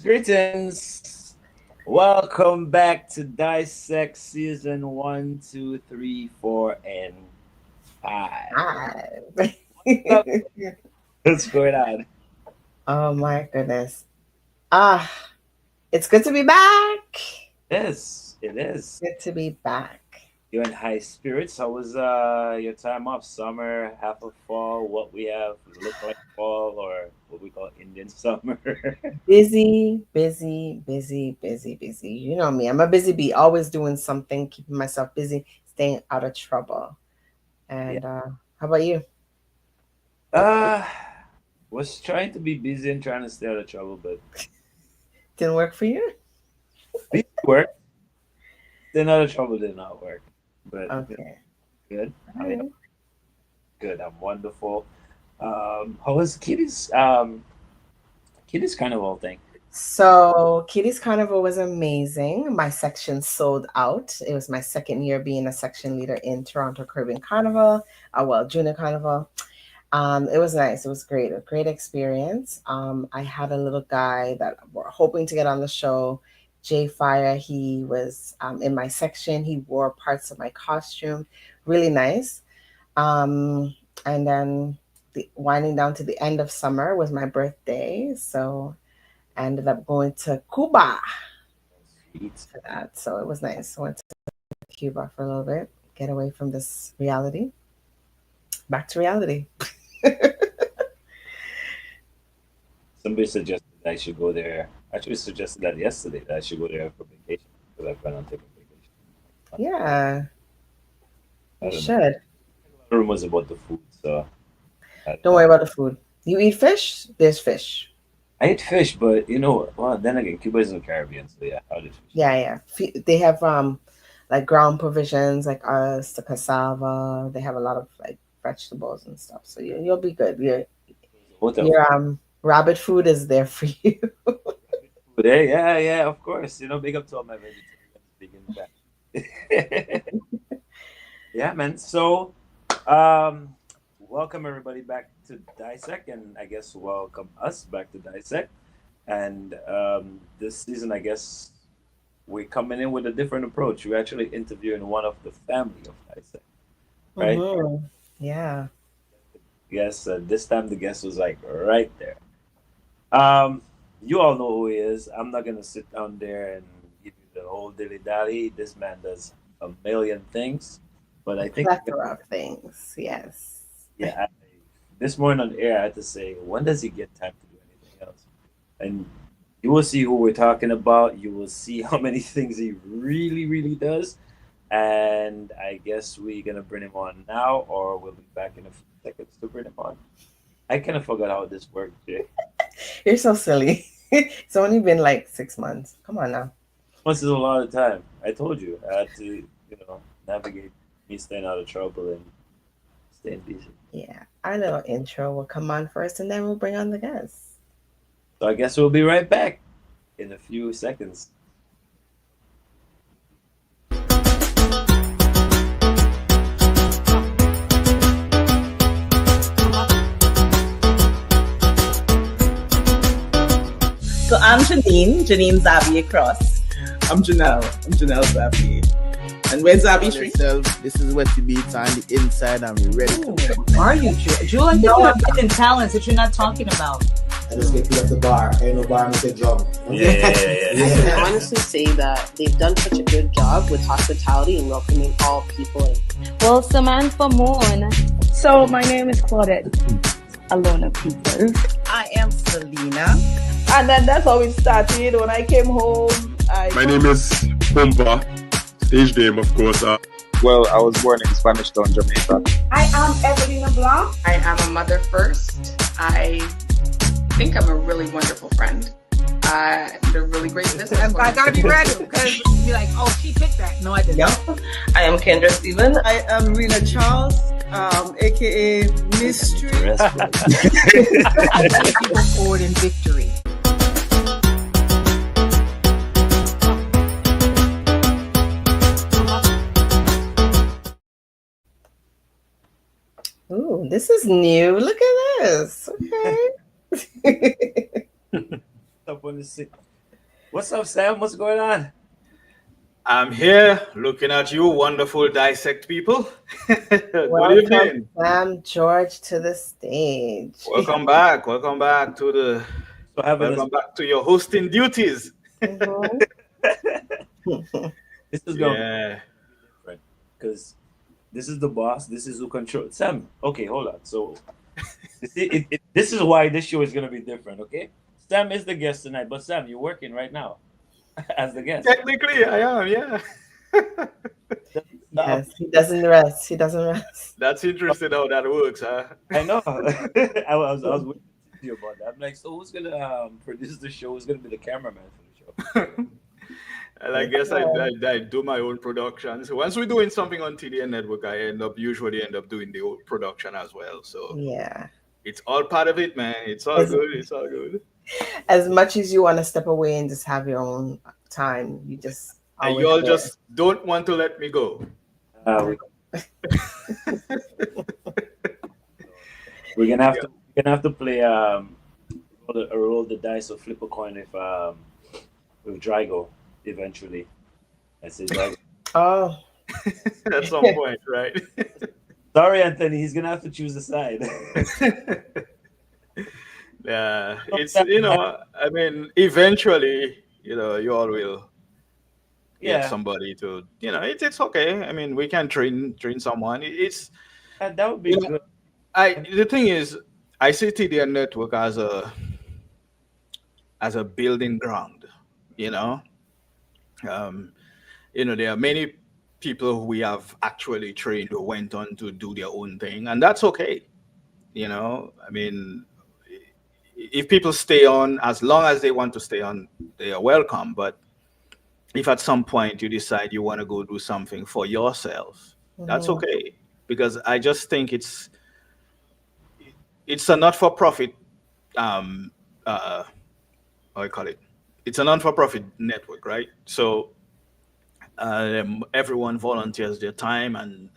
Greetings. Welcome back to Dissect Season 1, 2, 3, 4, and 5. Hi. What's going on? Oh my goodness. Ah, it's good to be back. Yes, it is. Good to be back. You're in high spirits. How was your time off? Summer, half of fall, what we have look like fall, or what we call Indian summer. Busy, busy, busy, busy, busy. You know me. I'm a busy bee, always doing something, keeping myself busy, staying out of trouble. Yeah. And how about you? Uh, was trying to be busy and trying to stay out of trouble, but Didn't work for you? busy work. Staying out of trouble did not work. But Okay. good. All I mean, right. good. I'm wonderful. How was Kitty's Carnival thing? So Kitty's Carnival was amazing. My section sold out. It was my second year being a section leader in Toronto Caribbean Carnival, Junior Carnival. It was nice. It was great. A great experience. I had a little guy that we're hoping to get on the show, Jay Fire. He was in my section. He wore parts of my costume. Really nice. Um, and then winding down to the end of summer was my birthday. So I ended up going to Cuba Sweet. for that. So it was nice. I went to Cuba for a little bit, get away from this reality. Back to reality. Somebody suggested I should go there. Actually, suggested that yesterday that I should go there for vacation because I plan on taking vacation. Yeah, I you don't know. should. Rumors about the food, so I don't Don't know. worry about the food. You eat fish? There's fish. I eat fish, but well, then again, Cuba is in the Caribbean, so yeah, I'll eat fish. Yeah, yeah. They have like ground provisions like us, the cassava. They have a lot of like vegetables and stuff. So you'll be good. Hotel Your rabbit food is there for you. food. Yeah, yeah, of course. Big up to all my vegetarians, vegan back. Yeah, man. So, um, welcome everybody back to Dissect, and I guess welcome us back to Dissect. And this season, I guess we're coming in with a different approach. We're actually interviewing one of the family of Dissect, right? Yeah. Yes, this time the guest was like right there. Um, you all know who he is. I'm not gonna sit down there and give you the whole dilly dally. This man does a million things, but A I think plethora of things. Yes. yeah. This morning on air, I had to say, when does he get time to do anything else? And you will see who we're talking about. You will see how many things he really, really does. And I guess we're gonna bring him on now, or we'll be back in a few seconds to bring him on. I kind of forgot how this worked, Jay. You're so silly. It's only been like 6 months. Come on now. This is a lot of time. I told you I had to, navigate me staying out of trouble and staying busy. Yeah. Our little intro will come on first and then we'll bring on the guests. So I guess we'll be right back in a few seconds. So I'm Janine Zabi across. I'm Janelle Zabi. And where's Zabi Street? This is Westy Beats on the inside and we're ready to Are you, Jewel? I think you're hidden talents that you're not talking about. I just get put up the bar. Ain't no bar, Mr. Drum. Yeah. I can honestly say that they've done such a good job with hospitality and welcoming all people in. Well, Samantha Moon. So my name is Claudette Alona People. I am Selena. And then that's how it started. When I came home, My name is Pumba, stage name of course. Well, I was born in Spanish Town, Jamaica. I am Evelina Blanc. I am a mother first. I think I'm a really wonderful friend. And a really great business. I gotta be ready because you're like, oh, she picked that. No, I didn't. Yep. I am Kendra Stevens. I am Rena Charles, aka Mystery. People forward in victory. Ooh, this is new. Look at this. Okay. Up on the scene. What's up, Sam? What's going on? I'm here looking at you, wonderful Dissect people. Good Welcome, evening. Sam George, to the stage. Welcome back. Welcome back to the. So having Welcome back to your hosting duties. Mhm. This is going to Yeah. be different because this is the boss. This is who controls. Sam, okay, hold on. So you see, this is why this show is going to be different, okay? Sam is the guest tonight, but Sam, you're working right now as the guest. Technically, I am. Yeah. Yes, he doesn't rest. He doesn't rest. That's interesting how that works, huh? I know. I was waiting to see you about that. I'm like, so who's gonna produce the show? Who's gonna be the cameraman for the show? And I guess I do my own production. So once we're doing something on TDN Network, I usually end up doing the old production as well. So Yeah. it's all part of it, man. It's all good. It's all good. As much as you want to step away and just have your own time, you just And always you all there. just don't want to let me go. We're gonna have to play roll the dice or flip a coin with Drago eventually. I say Drago. Oh. At some point, right? Sorry, Anthony. He's gonna have to choose a side. Yeah, it's I mean, eventually, you all will get somebody to, it's okay. I mean, we can train someone. It's that would be good. The thing is, I see TDN Network as a building ground. There are many people who we have actually trained who went on to do their own thing, and that's okay. I mean, if people stay on as long as they want to stay on, they are welcome. But if at some point you decide you want to go do something for yourself, that's okay. Because I just think it's a not-for-profit, how I call it. It's a non-for-profit network, right? So everyone volunteers their time, and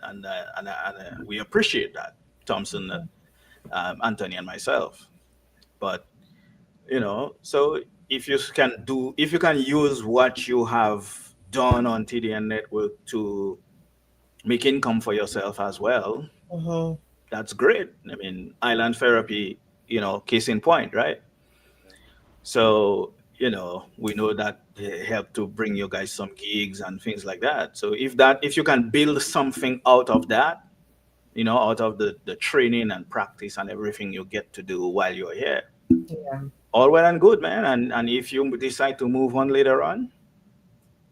we appreciate that, Thompson, Anthony, and myself. But so if you can use what you have done on TDN Network to make income for yourself as well, that's great. I mean, Island Therapy, case in point, right? So we know that they help to bring you guys some gigs and things like that. So if you can build something out of that, out of the training and practice and everything you get to do while you're here, all well and good, man. And if you decide to move on later on,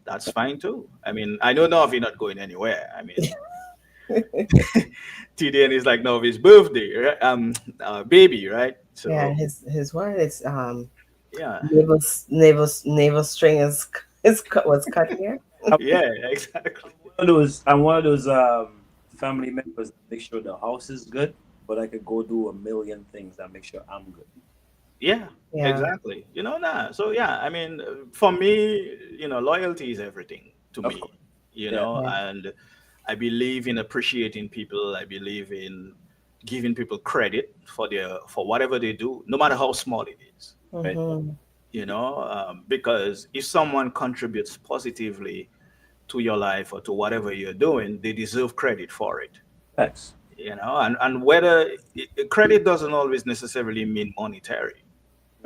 that's fine too. I mean, I know Novi not going anywhere. I mean, TDN is like Novi's birthday, right? Baby, right? So yeah, his what? It's yeah, navel string was cut here. Yeah, exactly. I'm one of those family members that make sure the house is good, but I could go do a million things that make sure I'm good. Yeah, exactly. So yeah, I mean, for me, loyalty is everything to me. And I believe in appreciating people. I believe in giving people credit for whatever they do, no matter how small it is. Right? Because if someone contributes positively to your life or to whatever you're doing, they deserve credit for it. Thanks. And whether credit doesn't always necessarily mean monetary.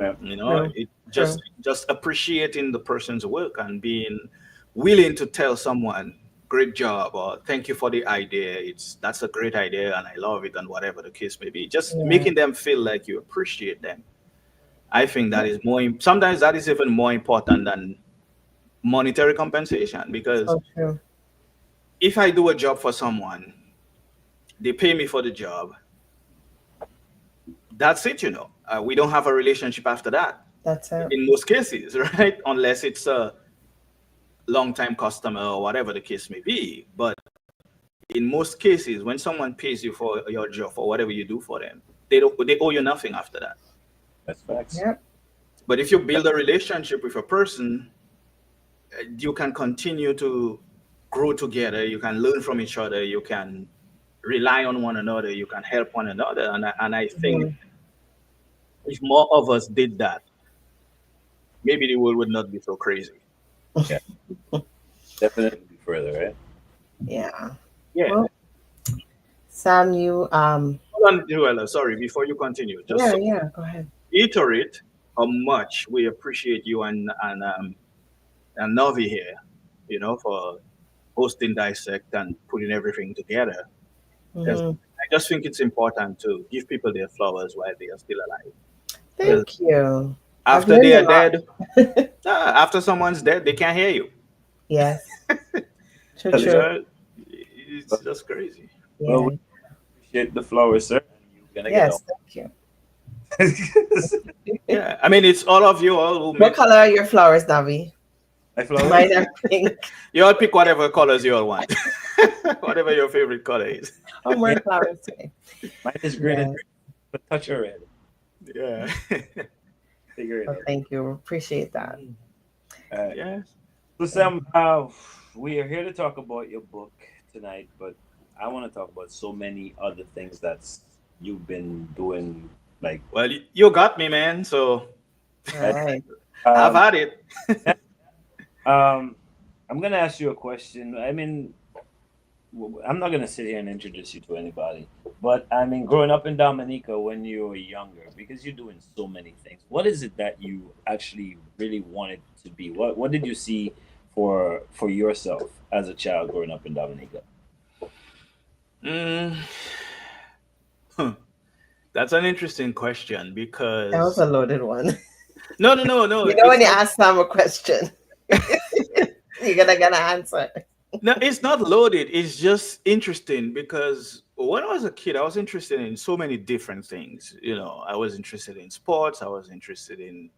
It just appreciating the person's work and being willing to tell someone great job or thank you for the idea. That's a great idea and I love it, and whatever the case may be, just making them feel like you appreciate them. I think that is sometimes that is even more important than monetary compensation, because if I do a job for someone, they pay me for the job. That's it, we don't have a relationship after that. That's it. In most cases, right? Unless it's a long-time customer or whatever the case may be. But in most cases, when someone pays you for your job, for whatever you do for them, they owe you nothing after that. That's facts. Yep. But if you build a relationship with a person, you can continue to grow together. You can learn from each other. You can rely on one another. You can help one another. And I think if more of us did that, maybe the world would not be so crazy. Yeah, definitely be further, right? Yeah. Yeah. Well, Sam, you Hold on, Joella, sorry, before you continue, just so yeah, go ahead. reiterate how much we appreciate you and Novi here, for hosting Dissect and putting everything together. Because Hmm. I just think it's important to give people their flowers while they are still alive. Because Thank you. I've after learned they a are lot. dead, after someone's dead, they can't hear you. Yes. True, Well, true. It's just crazy. well, Yeah. we appreciate the flowers, sir. And you're gonna get Yes, on. thank you. Yeah, I mean, it's all of you all who What make. color are your flowers, Navi? My flowers? Mine are pink. You all pick whatever colors you all want, whatever your favorite color is. I'm wearing flowers today. Mine is green Yeah. and but touch of red. Yeah. Figure it Well, out. thank you. Appreciate that. Yes. So Sam, we are here to talk about your book tonight, but I want to talk about so many other things that's you've been doing. Like, Well, you got me, man. So All right. I've had it. I'm gonna ask you a question. I mean, I'm not gonna sit here and introduce you to anybody, but I mean, growing up in Dominica when you were younger, because you're doing so many things, what is it that you actually really wanted to be? What did you see for yourself as a child growing up in Dominica? Mm, that's an interesting question because That was a loaded one. no. You know when It's you not, ask Sam a question, you're gonna answer. no, it's not loaded. It's just interesting because when I was a kid, I was interested in so many different things. I was interested in sports. I was interested in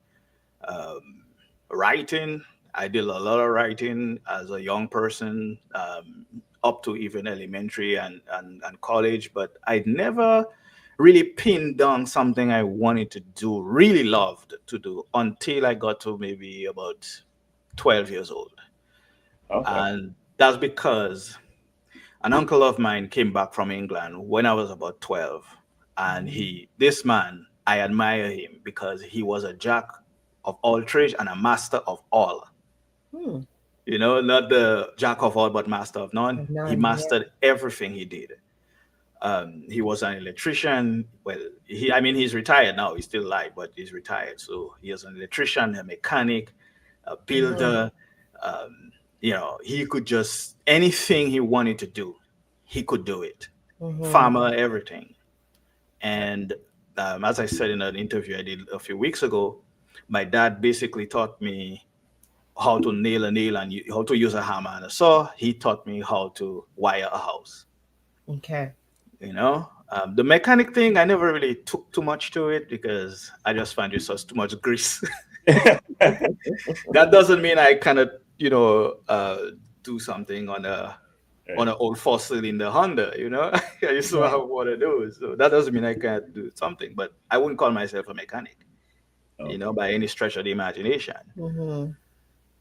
um, writing. I did a lot of writing as a young person, up to even elementary and college, but I never really pinned down something I wanted to do, really loved to do, until I got to maybe about 12 years old. Okay. And that's because an uncle of mine came back from England when I was about 12. And this man, I admire him because he was a jack of all trades and a master of all. Hmm. Not the jack of all, but master of none. He None, yeah. mastered everything he did. He was an electrician. Well, he's retired now. He's still alive, but he's retired. So he was an electrician, a mechanic, a builder. He could just anything he wanted to do, he could do it. Farmer, everything. And as I said in an interview I did a few weeks ago, my dad basically taught me how to nail a nail and how to use a hammer and a saw. He taught me how to wire a house. Okay. The mechanic thing, I never really took too much to it because I just find it was too much grease. That doesn't mean I cannot, do something on an old fossil in the Honda. I used to have what to do. So that doesn't mean I can't do something, but I wouldn't call myself a mechanic, by any stretch of the imagination.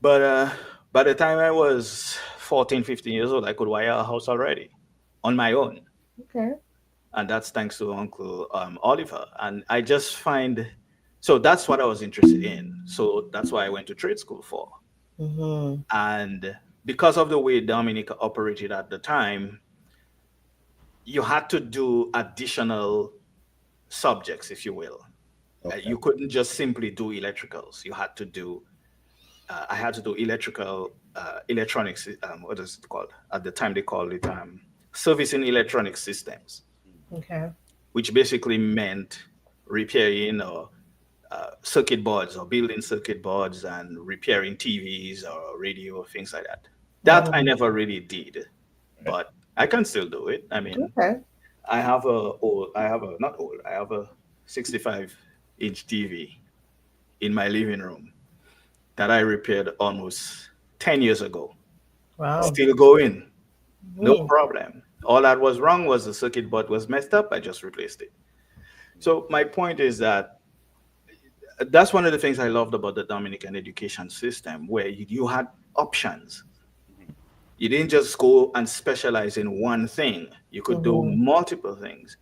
But by the time I was 14, 15 years old, I could wire a house already on my own. Okay. And that's thanks to Uncle Oliver. And I just find, so that's what I was interested in. So that's why I went to trade school for. And because of the way Dominica operated at the time, you had to do additional subjects, if you will. You couldn't just simply do electricals. You had to do, I had to do electronics, what is it called? At the time they called it servicing electronic systems. Okay. Which basically meant repairing or circuit boards or building circuit boards and repairing TVs or radio, things like that. That I never really did, but I can still do it. I mean, I have a 65-inch TV in my living room that I repaired almost 10 years ago. Wow. Still going, no problem. All that was wrong was the circuit board was messed up. I just replaced it. So my point is that that's one of the things I loved about the Dominican education system, where you had options. You didn't just go and specialize in one thing. You could do multiple things.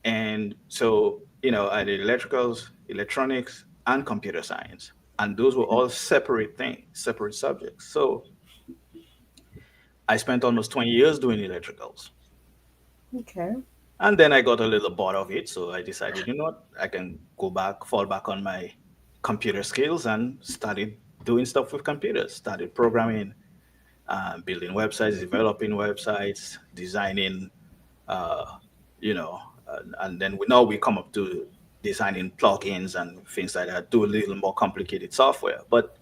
And so, I did electricals, electronics, and computer science. and those were all separate things, separate subjects. So I spent almost 20 years doing electricals. Okay. And then I got a little bored of it. So I decided, you know what, I can fall back on my computer skills and started doing stuff with computers, started programming, building websites, developing websites, designing, uh, and then now we come up to designing plugins and things like that, do a little more complicated software. But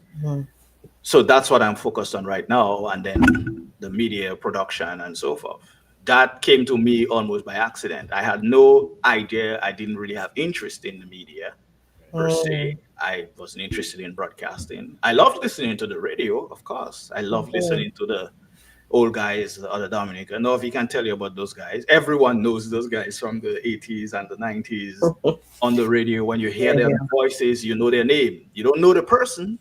so that's what I'm focused on right now. And then the media production and so forth. That came to me almost by accident. I had no idea. I didn't really have interest in the media per se. I wasn't interested in broadcasting. I loved listening to the radio, of course. I loved listening to the old guys, the other Dominic. I don't know if he can tell you about those guys. Everyone knows those guys from the 80s and the 90s on the radio. When you hear their voices, you know their name. You don't know the person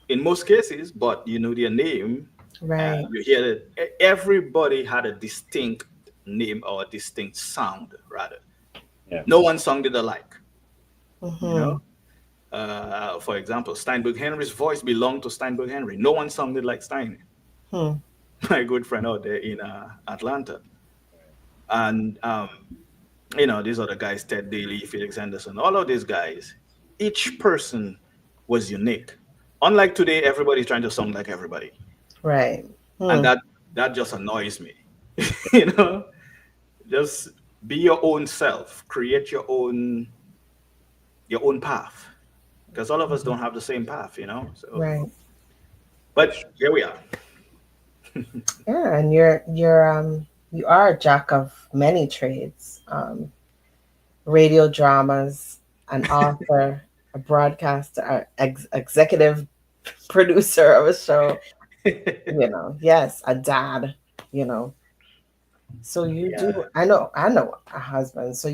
in most cases, but you know their name. Right. You hear that everybody had a distinct name or a distinct sound, rather. No one sounded alike. You know, for example, Steinberg Henry's voice belonged to Steinberg Henry. No one sounded like Stein. My good friend out there in Atlanta, and these other guys, Ted Daly, Felix Anderson, all of these guys. Each person was unique. Unlike today, everybody's trying to sound like everybody. Right. And that just annoys me. You know, just be your own self, create your own path, because all of us don't have the same path, you know. So, right. But here we are. Yeah, and you are a jack of many trades. Radio dramas, an author, a broadcaster, executive producer of a show. Yes, a dad. So you do. I know a husband. So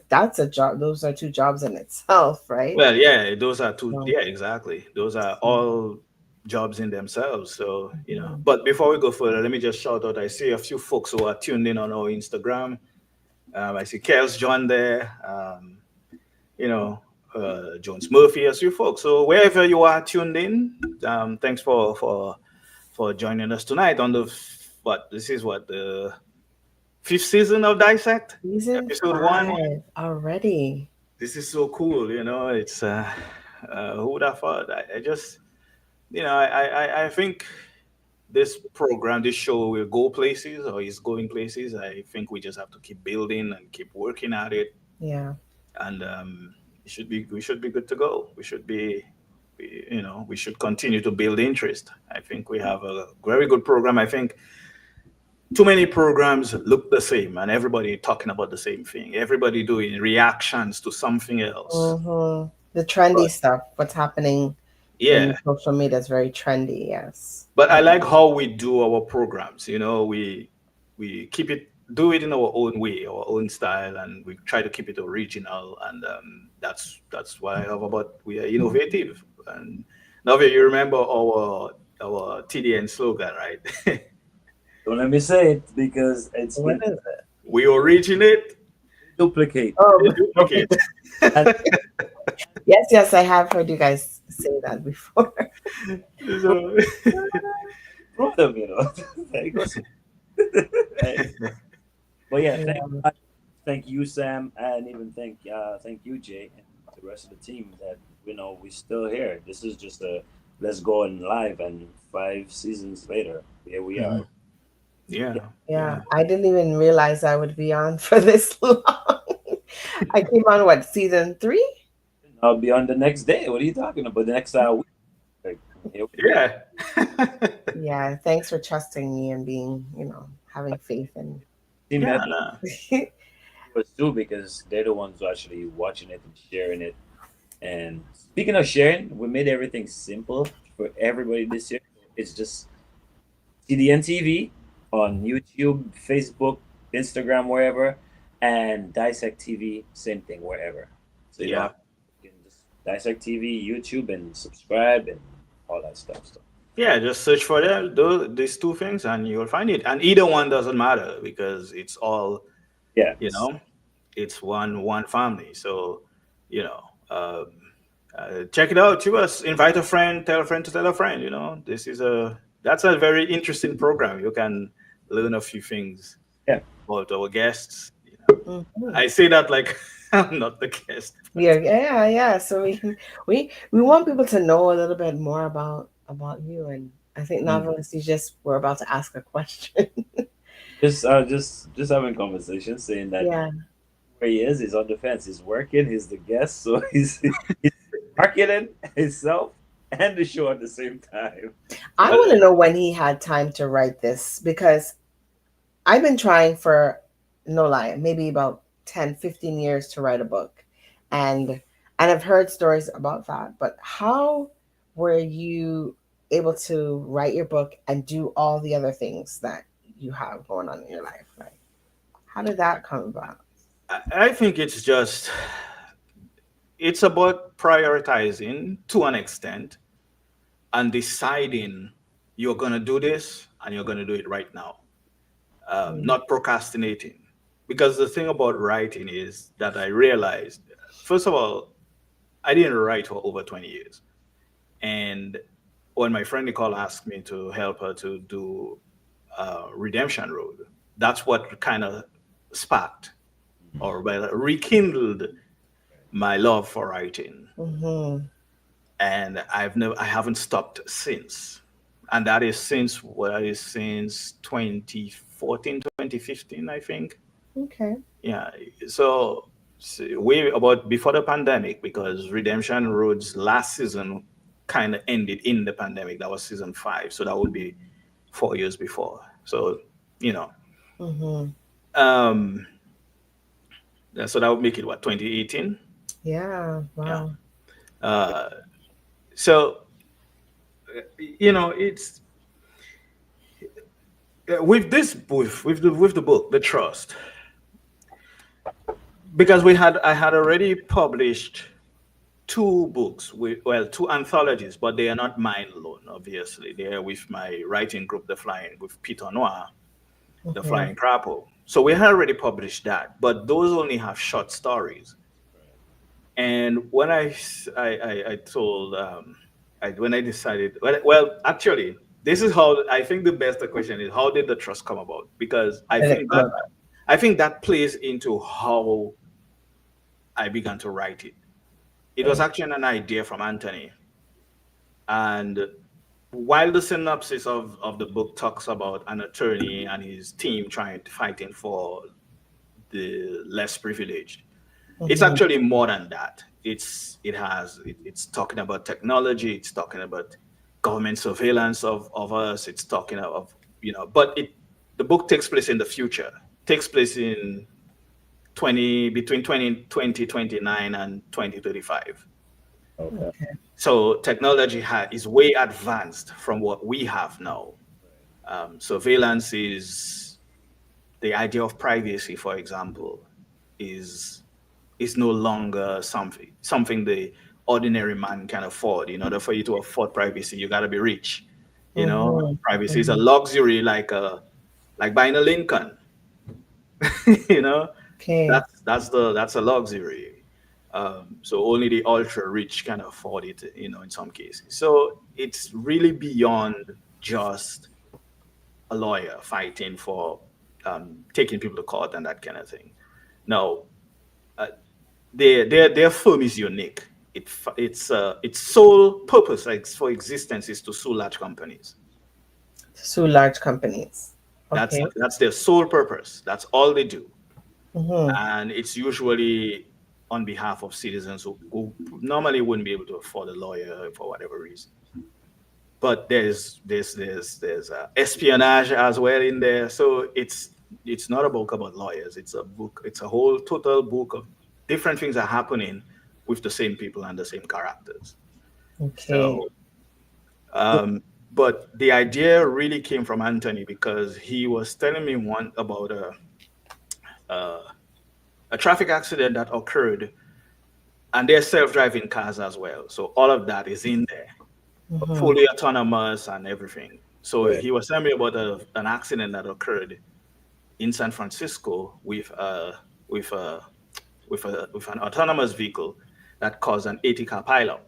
that's a job. Those are two jobs in itself, right? Well, yeah, those are two. Yeah, exactly. Those are all jobs in themselves. So But before we go further, let me just shout out. I see a few folks who are tuned in on our Instagram. I see Kels John there. Jones Murphy, a few folks. So wherever you are tuned in, thanks for joining us tonight on the the 5th season of Dissect, episode 1 already. This is so cool. It's who would have thought? I just I think this program, this show will go places, or is going places. I think we just have to keep building and keep working at it. Yeah. And we should be good to go. We should continue to build interest. I think we have a very good program. I think too many programs look the same, and everybody talking about the same thing. Everybody doing reactions to something else. The trendy stuff. What's happening? Yeah, social media is very trendy. Yes. But I like how we do our programs. We do it in our own way, our own style, and we try to keep it original. And that's what I love about we are innovative. And now you remember our TDN slogan, right? Don't let me say it, because it's what is it? We originate, duplicate. Duplicate. Yes, I have heard you guys say that before. So, proud of there you go. But yeah, thank you, Sam, and even thank you, Jay, and the rest of the team that we're still here. This is just let's go on live, and 5 seasons later, here we are. Yeah. I didn't even realize I would be on for this long. I came on season 3? I'll be on the next day. What are you talking about? The next week. Yeah. Yeah. Thanks for trusting me and being, having faith in. Was too, because they're the ones who are actually watching it and sharing it. And speaking of sharing, we made everything simple for everybody this year. It's just CDN TV on YouTube, Facebook, Instagram, wherever, and Dissect TV, same thing, wherever. So you can just Dissect TV, YouTube, and subscribe and all that stuff. Yeah, just search for these 2 things and you'll find it. And either one doesn't matter, because it's all, it's one family. So, check it out. To us, invite a friend, tell a friend to tell a friend. That's a very interesting program. You can learn a few things about our guests. I say that like I'm not the guest. Yeah. So we want people to know a little bit more about you, and I think Novelist, you just were about to ask a question. Just having conversations, saying that Yeah. where he is, he's on the fence. He's working. He's the guest, so he's marketing himself and the show at the same time. I want to know when he had time to write this, because I've been trying for, no lie, maybe about 10, 15 years to write a book. And I've heard stories about that. But how were you able to write your book and do all the other things that you have going on in your life? Like, how did that come about? I think it's about prioritizing to an extent and deciding you're going to do this and you're going to do it right now. Not procrastinating. Because the thing about writing is that I realized, first of all, I didn't write for over 20 years. And when my friend Nicole asked me to help her to do Redemption Road, that's what kind of sparked or rekindled my love for writing. And I haven't stopped since. And that is since 2014, 2015, I think. Okay. Yeah. So way about before the pandemic, because Redemption Road's last season kind of ended in the pandemic. That was season 5. So that would be 4 years before. So, so that would make it 2018? Yeah. Wow. Yeah. So, it's with this book, with the book, The Trust, because I had already published 2 books, two anthologies, but they are not mine alone. Obviously, they are with my writing group, with Peter Noir, The Flying Crapo. So we had already published that, but those only have short stories. And when I told, when I decided, well, actually, this is how I think the best question is, how did The Trust come about? Because I think that plays into how I began to write it. It was actually an idea from Anthony. And while the synopsis of the book talks about an attorney and his team fighting for the less privileged, it's actually more than that. It's talking about technology. It's talking about government surveillance of us. It's talking of but the book takes place in the future. Takes place in between 2029 and 2035. Okay. So technology is way advanced from what we have now. Surveillance is the idea of privacy, for example, is no longer something the ordinary man can afford. In order for you to afford privacy, you got to be rich. Privacy is a luxury, like buying a Lincoln. Okay. That's a luxury. So only the ultra rich can afford it, in some cases. So it's really beyond just a lawyer fighting for taking people to court and that kind of thing. Now, their firm is unique. Its sole purpose, like, for existence, is to sue large companies. Sue large companies. Okay. That's their sole purpose. That's all they do. And it's usually on behalf of citizens who normally wouldn't be able to afford a lawyer for whatever reason. But there's espionage as well in there. So it's not a book about lawyers. It's a whole total book of different things are happening with the same people and the same characters. Okay. So, but the idea really came from Anthony, because he was telling me about a traffic accident that occurred, and they're self-driving cars as well. So all of that is in there, fully autonomous and everything. So he was telling me about an accident that occurred in San Francisco with an autonomous vehicle that caused an 80-car pileup.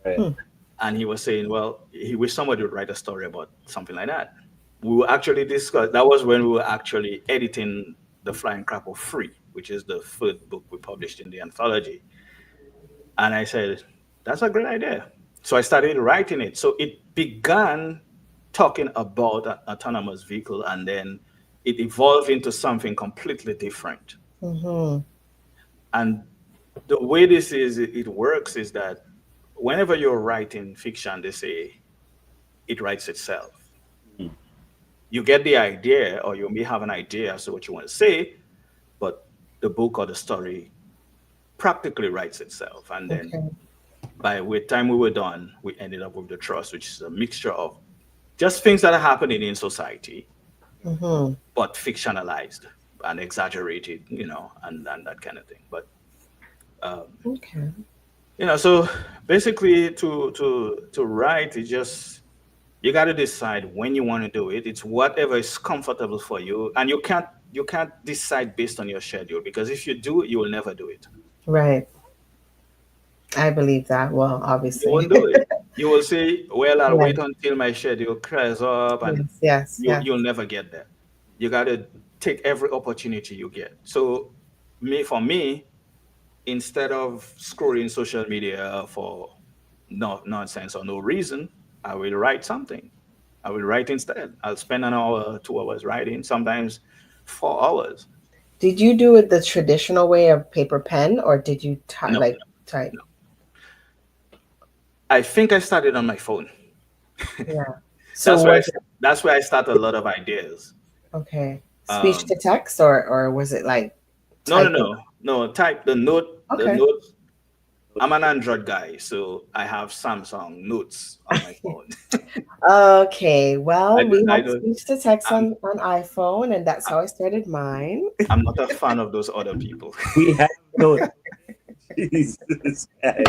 Right. And he was saying, well, he wished somebody would write a story about something like that. We were actually discussed. That was when we were actually editing The Flying Crackle Free, which is the third book we published in the anthology. And I said, that's a great idea. So I started writing it. So it began talking about an autonomous vehicle, and then it evolved into something completely different. Mm-hmm. And the way it works is that whenever you're writing fiction, they say it writes itself. Mm. You get the idea, or you may have an idea as to what you want to say, but the book or the story practically writes itself. And then by the time we were done, we ended up with The Trust, which is a mixture of just things that are happening in society, but fictionalized and exaggerated, and that kind of thing. But so basically, to write, it just, you got to decide when you want to do it. It's whatever is comfortable for you, and you can't decide based on your schedule, because if you do, you will never do it. Right. I believe that. Well, obviously. You won't do it. You will say, well, I'll wait until my schedule clears up, and you'll never get there. You got to take every opportunity you get. So for me, instead of scrolling social media for nonsense or no reason, I will write something. I will write instead. I'll spend an hour, 2 hours writing, sometimes 4 hours. Did you do it the traditional way of paper pen, or did you type? No. I think I started on my phone. Yeah. So that's where I start a lot of ideas. Okay. Speech to text, or was it like No, type the note. Okay. The note. I'm an Android guy, so I have Samsung Notes on my phone. Okay, well, we have speech to text on iPhone, and that's how I started mine. I'm not a fan of those other people. We have notes. Jesus, guys.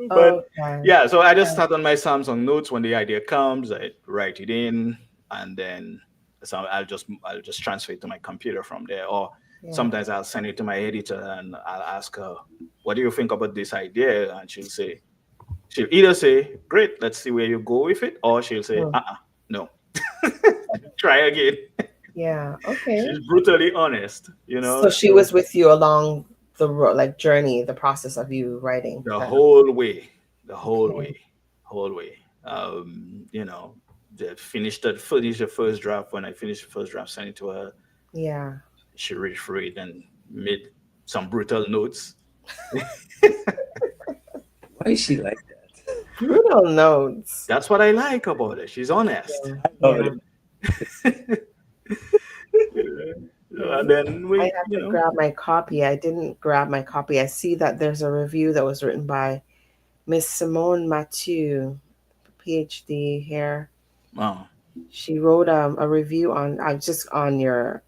But yeah, so I just start on my Samsung Notes. When the idea comes, I write it in, and then I'll just transfer it to my computer from there. Or sometimes I'll send it to my editor and I'll ask her, "What do you think about this idea?" And she'll either say, "Great, let's see where you go with it," or she'll say, "No, try again." Yeah. Okay. She's brutally honest, So she was with you along the journey, the process of you writing the whole way. Finish the first draft. When I finished the first draft, sent it to her. Yeah. She read through it and made some brutal notes. Why is she like that? Brutal notes. That's what I like about her. She's honest. Yeah. And then I have to grab my copy. I didn't grab my copy. I see that there's a review that was written by Miss Simone Mathieu, PhD here. Wow. She wrote a review on your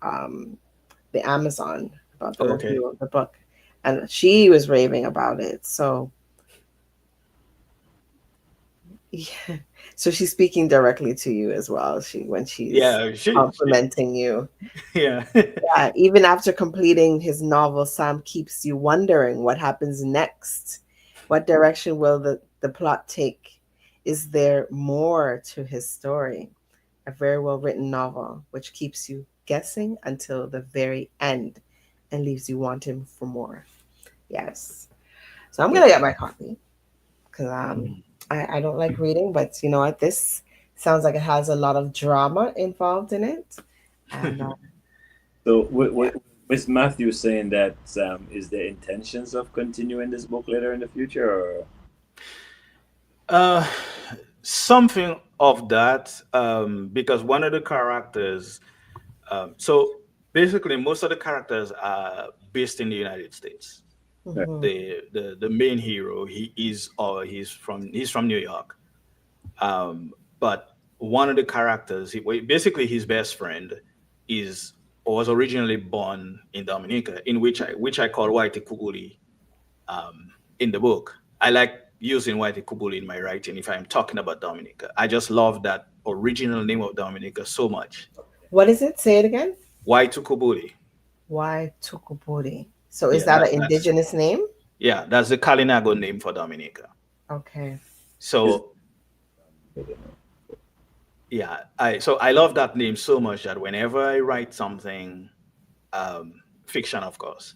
the Amazon about the review of the book, and she was raving about it. So yeah, so she's speaking directly to you as well. She's complimenting you. Yeah. Yeah. Even after completing his novel, Sam keeps you wondering what happens next. What direction will the plot take? Is there more to his story? A very well written novel which keeps you guessing until the very end and leaves you wanting for more. Yes. So I'm gonna get my copy because I don't like reading, but you know what? This sounds like it has a lot of drama involved in it. And so what Miss Matthews saying that is there intentions of continuing this book later in the future, or something of that, because one of the characters, so basically most of the characters are based in the United States. The main hero, he's from New York, but one of the characters, basically his best friend, was originally born in Dominica, in which I call Whitey Kuguli in the book. I like using Whitey Kuguli in my writing if I'm talking about Dominica. I just love that original name of Dominica so much. What is it? Say it again. Whitey Kuguli. Whitey Kuguli. So is Yeah, that an that's indigenous name? yeah, that's the Kalinago name for Dominica. Okay. So yeah, I love that name so much that whenever I write something, fiction, of course,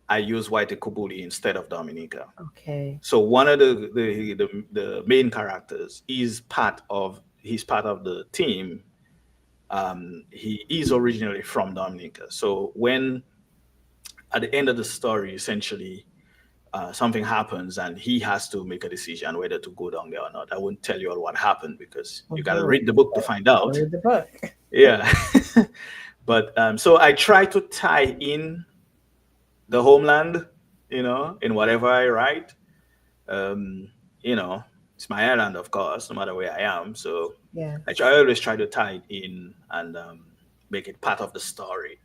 I use White Kubuli instead of Dominica. Okay. So one of the main characters is he's part of the team. He is originally from Dominica. So when at the end of the story, essentially, something happens and he has to make a decision whether to go down there or not. I won't tell you all what happened because you got to read the book to find out. Read the book. Yeah. But so I try to tie in the homeland, in whatever I write. Um, it's my island, of course, no matter where I am. So Yeah. I always try to tie it in and make it part of the story.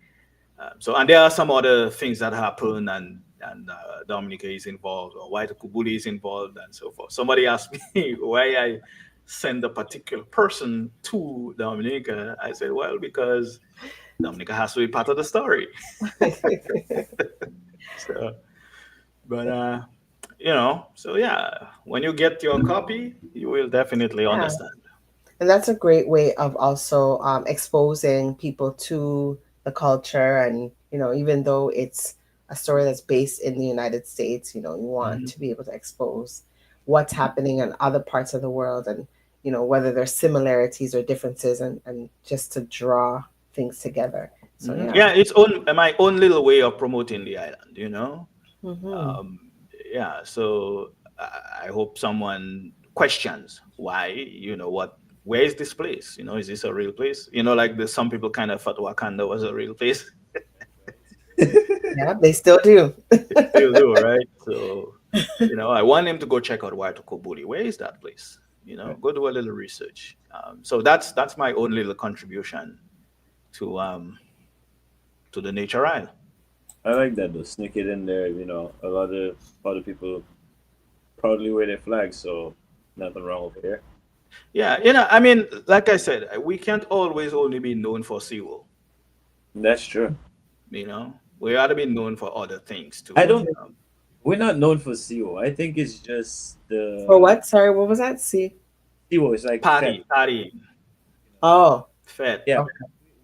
And there are some other things that happen, and Dominica is involved, or White Kubuli is involved, and so forth. Somebody asked me why I send a particular person to Dominica. I said, well, because Dominica has to be part of the story. So, but so yeah, when you get your copy, you will definitely understand. And that's a great way of also exposing people to the culture. And, even though it's a story that's based in the United States, you want to be able to expose what's happening in other parts of the world and, whether there's similarities or differences and just to draw things together. So, yeah, it's my own little way of promoting the island, so I hope someone questions why, where is this place? Is this a real place? Like some people kind of thought Wakanda was a real place. Yeah, they still do. They still do, right? So, I want them to go check out White Kubuli. Where is that place? Go do a little research. So that's my own little contribution to the Nature Isle. I like that though. Sneak it in there. A lot of other people proudly wear their flags, so nothing wrong over here. Yeah, I mean, like I said, we can't always only be known for SeaWorld. That's true. We ought to be known for other things too. I don't. We're not known for SeaWorld. I think it's just the. For what? Sorry, what was that? SeaWorld is like party. Oh, Fed. Yeah. Okay.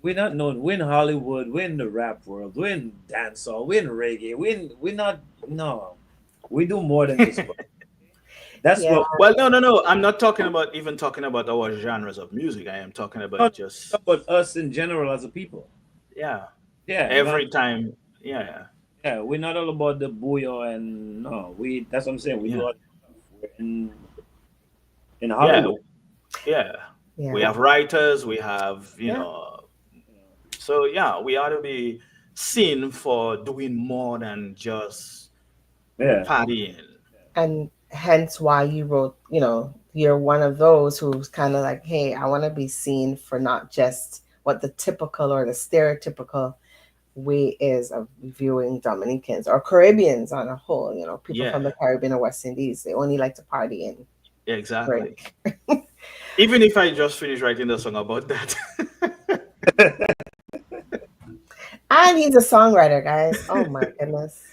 We're not known. We're in Hollywood. We're in the rap world. We're in dancehall. We're in reggae. We're not. No, we do more than this. That's what. Well, no. I'm not talking about our genres of music. I am talking about just about us in general as a people. Yeah. Yeah. Every time. Yeah. Yeah. We're not all about the booyah and no. That's what I'm saying. We do. We're in Hollywood. Yeah. We have writers. We have So yeah, we ought to be seen for doing more than just partying. And hence why you wrote, you're one of those who's kind of like, hey, I want to be seen for not just what the typical or the stereotypical way is of viewing Dominicans or Caribbeans on a whole. People from the Caribbean or West Indies, they only like to party and exactly. Even if I just finished writing the song about that. And he's a songwriter, guys. Oh my goodness.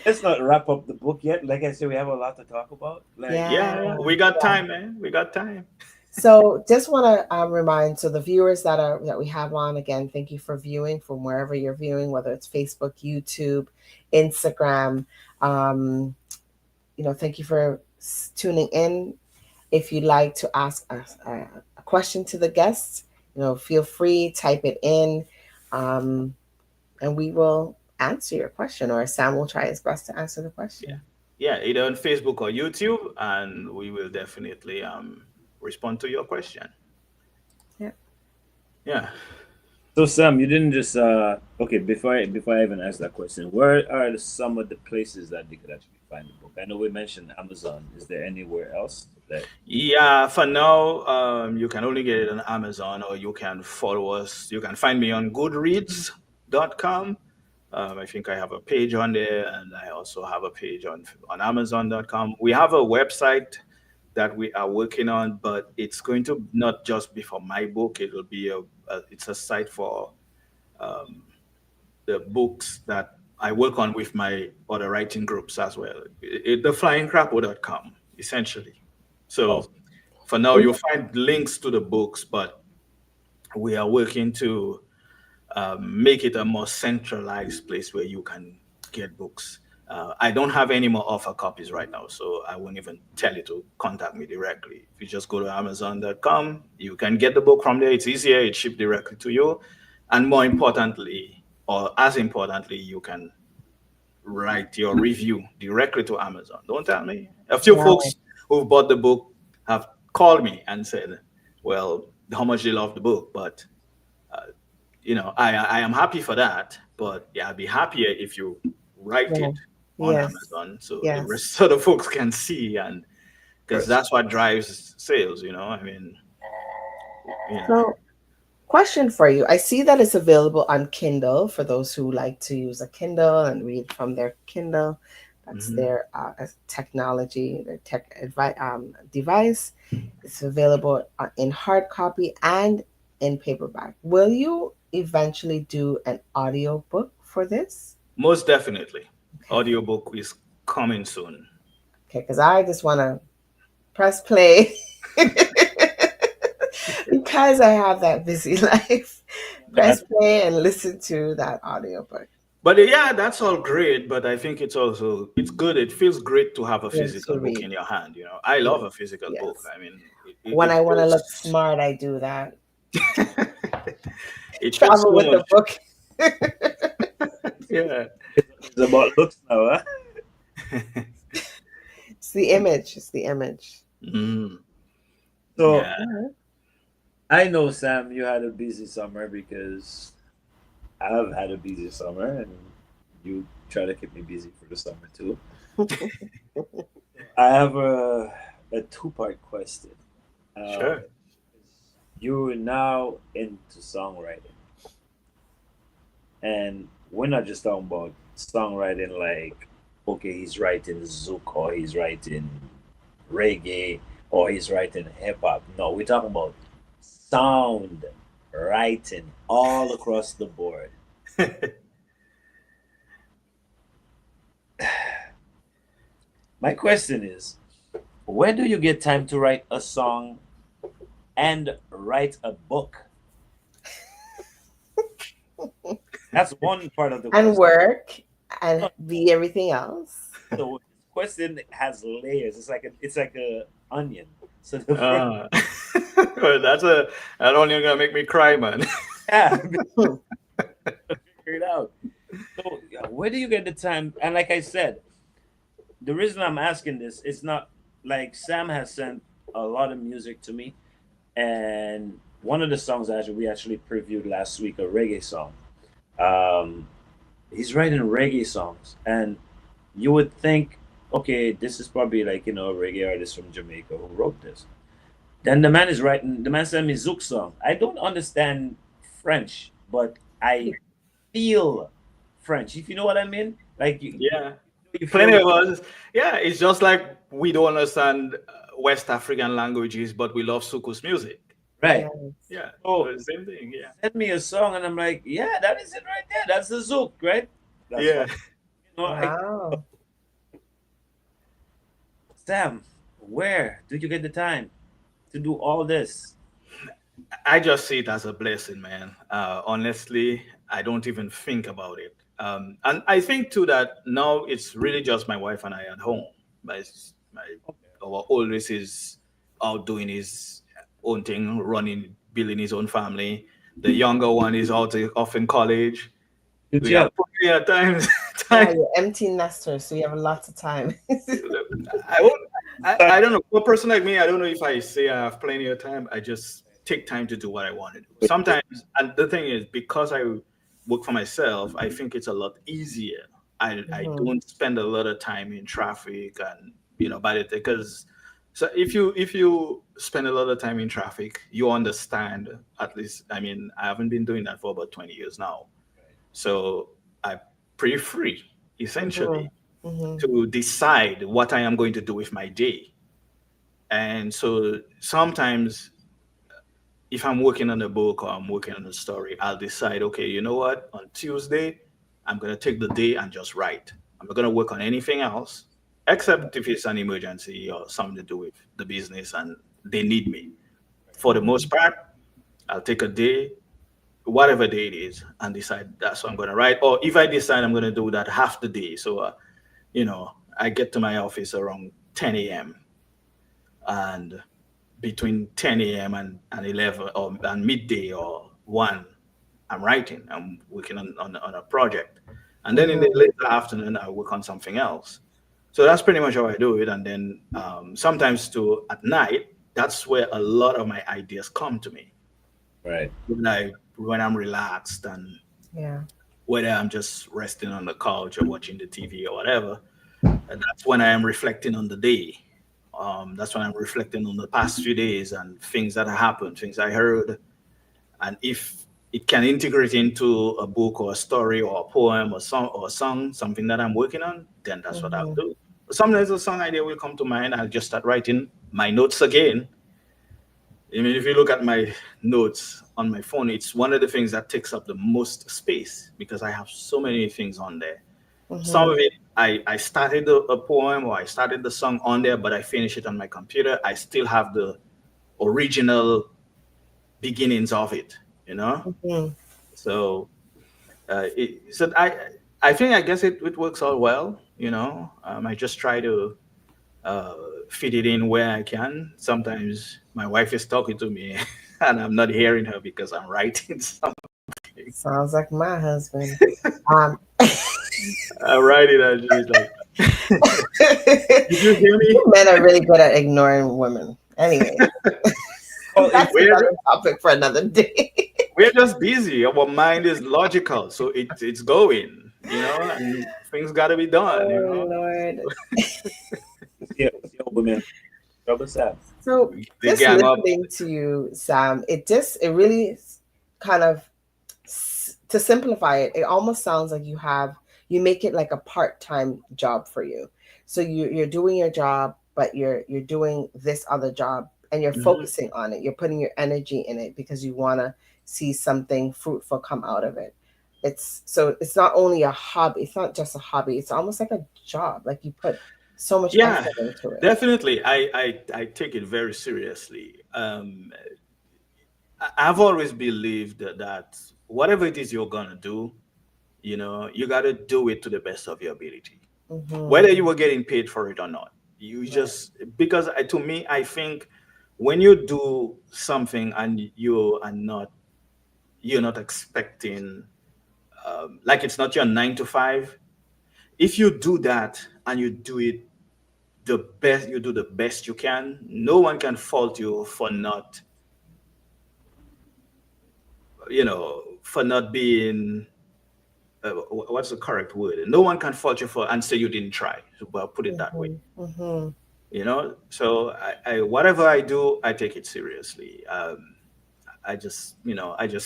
Let's not wrap up the book yet. Like I said, we have a lot to talk about. We got time, man. We got time. So just want to remind the viewers that we have on, again, thank you for viewing from wherever you're viewing, whether it's Facebook, YouTube, Instagram. Thank you for tuning in. If you'd like to ask a question to the guests, feel free, type it in, and we will answer your question, or Sam will try his best to answer the question. Yeah, either on Facebook or YouTube, and we will definitely respond to your question. Yeah. So Sam, you didn't just okay. Before I even ask that question, where are some of the places that they could actually find the book? I know we mentioned Amazon. Is there anywhere else? Yeah, for now, you can only get it on Amazon, or you can follow us. You can find me on Goodreads.com. I think I have a page on there, and I also have a page on Amazon.com. We have a website that we are working on, but it's going to not just be for my book. It will be it's a site for the books that I work on with my other writing groups as well. Theflyingcrapo.com, essentially. So for now, you'll find links to the books, but we are working to make it a more centralized place where you can get books. I don't have any more offer copies right now, so I won't even tell you to contact me directly. If you just go to Amazon.com, you can get the book from there. It's easier, it's shipped directly to you. And more importantly, or as importantly, you can write your review directly to Amazon. Don't tell me. A few folks who bought the book have called me and said, well, how much they love the book, but I am happy for that, but yeah, I'd be happier if you write it on Amazon so the rest of the folks can see, and because that's what drives sales, I mean. So, question for you. I see that it's available on Kindle for those who like to use a Kindle and read from their Kindle. That's their technology, their tech device. It's available in hard copy and in paperback. Will you eventually do an audio book for this? Most definitely. Okay. Audiobook is coming soon. Okay, because I just want to press play because I have that busy life. Press play and listen to that audiobook. But yeah, that's all great. But I think it's good. It feels great to have a physical book in your hand. I love a physical book. I mean, when I want to look smart, I do that. It travel with the book. Yeah, it's about looks now, huh? It's the image. It's the image. So I know, Sam, you had a busy summer because I've had a busy summer, and you try to keep me busy for the summer too. I have a two-part question. Sure. You're now into songwriting, and we're not just talking about songwriting like, okay, he's writing zouk, or he's writing reggae, or he's writing hip hop. No, we're talking about sound writing all across the board. My question is, where do you get time to write a song and write a book? That's one part of the question. And work and be everything else. So this question has layers. It's like a onion. So well, that only gonna make me cry, man. Yeah, figure it out. So where do you get the time? And like I said, the reason I'm asking this, it's not like Sam has sent a lot of music to me, and one of the songs we actually previewed last week, a reggae song. He's writing reggae songs, and you would think, okay, this is probably like a reggae artist from Jamaica who wrote this. Then the man sent me zouk song. I don't understand French, but I feel French, if you know what I mean. Like you plenty of us. Yeah, it's just like we don't understand West African languages, but we love soukous music. Right. Yeah. Oh, same thing. Yeah. Send me a song, and I'm like, yeah, that is it right there. That's the zouk, right? That's Wow. Sam, where do you get the time to do all this? I just see it as a blessing, man. Honestly, I don't even think about it. And I think too that now it's really just my wife and I at home. Our oldest is out doing his own thing, building his own family. The younger one is off in college. Good job. Yeah, times. Yeah, you're empty nester, so you have lots of time. I don't know. For a person like me, I don't know if I say I have plenty of time. I just take time to do what I want to do. Sometimes, and the thing is, because I work for myself, I think it's a lot easier. I don't spend a lot of time in traffic, and because so if you spend a lot of time in traffic, you understand. At least, I mean, I haven't been doing that for about 20 years now, so I'm pretty free essentially to decide what I am going to do with my day. And so sometimes, if I'm working on a book or I'm working on a story, I'll decide, okay, you know what? On Tuesday, I'm going to take the day and just write. I'm not going to work on anything else, except if it's an emergency or something to do with the business and they need me. For the most part, I'll take a day, whatever day it is, and decide that's what I'm going to write. Or if I decide I'm going to do that half the day, so I get to my office around 10 a.m. and between 10 a.m. and 11 or and midday or 1, I'm writing. I'm working on a project. And then in the later afternoon, I work on something else. So that's pretty much how I do it. And then sometimes too at night, that's where a lot of my ideas come to me. Right. When I'm relaxed and whether I'm just resting on the couch or watching the TV or whatever, and that's when I am reflecting on the day. That's when I'm reflecting on the past few days and things that happened, things I heard. And if it can integrate into a book or a story or a poem or song, something that I'm working on, then that's what I'll do. Sometimes a song idea will come to mind. I'll just start writing my notes again. I mean, if you look at my notes on my phone, it's one of the things that takes up the most space because I have so many things on there. Some of it, I started a poem or I started the song on there, but I finish it on my computer. I still have the original beginnings of it, So, I think I guess it works all well, I just try to fit it in where I can. Sometimes my wife is talking to me and I'm not hearing her because I'm writing something. Sounds like my husband. I write it and she's like, did you hear me? Men are really good at ignoring women. Anyway, that's another topic for another day. We're just busy. Our mind is logical, so it's going, and things got to be done. Lord. Women. So just listening to you, Sam, it really kind of, to simplify it, it almost sounds like you make it like a part-time job for you. So you're doing your job, but you're doing this other job and you're focusing on it. You're putting your energy in it because you want to see something fruitful come out of it. It's not only a hobby. It's not just a hobby. It's almost like a job. Like you put so much effort into it. Definitely. I take it very seriously. I've always believed that whatever it is you're going to do, you got to do it to the best of your ability, whether you were getting paid for it or not. Because to me, I think when you do something and you're not expecting, like it's not your 9 to 5. If you do that and you do it the best you can, no one can fault you for not, for not being, what's the correct word? No one can fault you and say you didn't try. Well, put it that way. So I whatever I do, I take it seriously. I just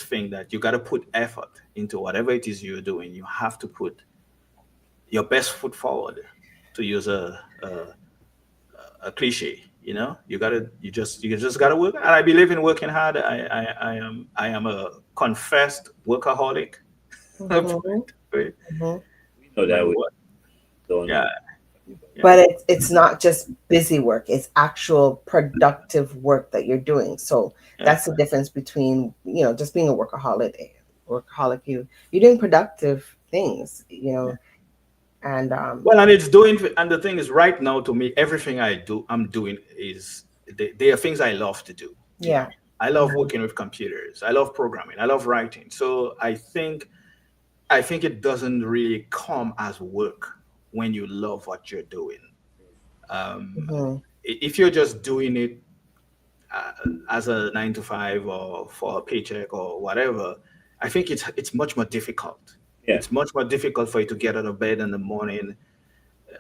think that you got to put effort into whatever it is you're doing. You have to put your best foot forward, to use a cliche. You just gotta work. And I believe in working hard. I am a confessed workaholic. We know that. Yeah. But it's not just busy work. It's actual productive work that you're doing. So that's the difference between, just being a workaholic. You're doing productive things, and and it's doing, and the thing is, right now, to me, everything I'm doing is they are things I love to do. Yeah. I love working with computers. I love programming. I love writing. So I think it doesn't really come as work when you love what you're doing. If you're just doing it as a 9 to 5 or for a paycheck or whatever, I think it's much more difficult. Yeah. It's much more difficult for you to get out of bed in the morning,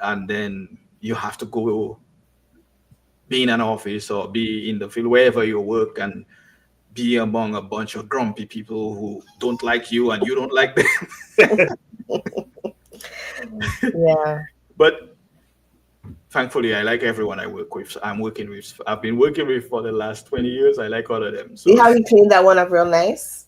and then you have to go be in an office or be in the field, wherever you work, and be among a bunch of grumpy people who don't like you and you don't like them. Yeah. But thankfully, I like everyone I work with. I've been working with for the last 20 years. I like all of them. So how you clean that one up real nice?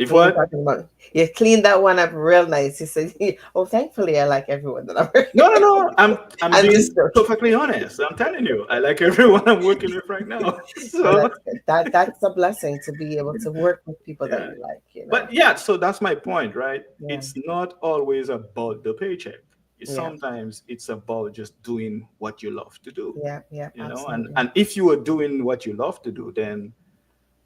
If And you're what? talking about you cleaned that one up real nice. You said, "Oh, thankfully, I like everyone that I'm working." No. I'm I'm being just joking. perfectly honest. I'm telling you, I like everyone I'm working with right now. Well, So that's good. That's a blessing to be able to work with people that yeah. you like. You know. But yeah, so that's my point, right? Yeah. It's not always about the paycheck. Yeah. Sometimes it's about just doing what you love to do. Yeah. You know, Absolutely. and if you are doing what you love to do, then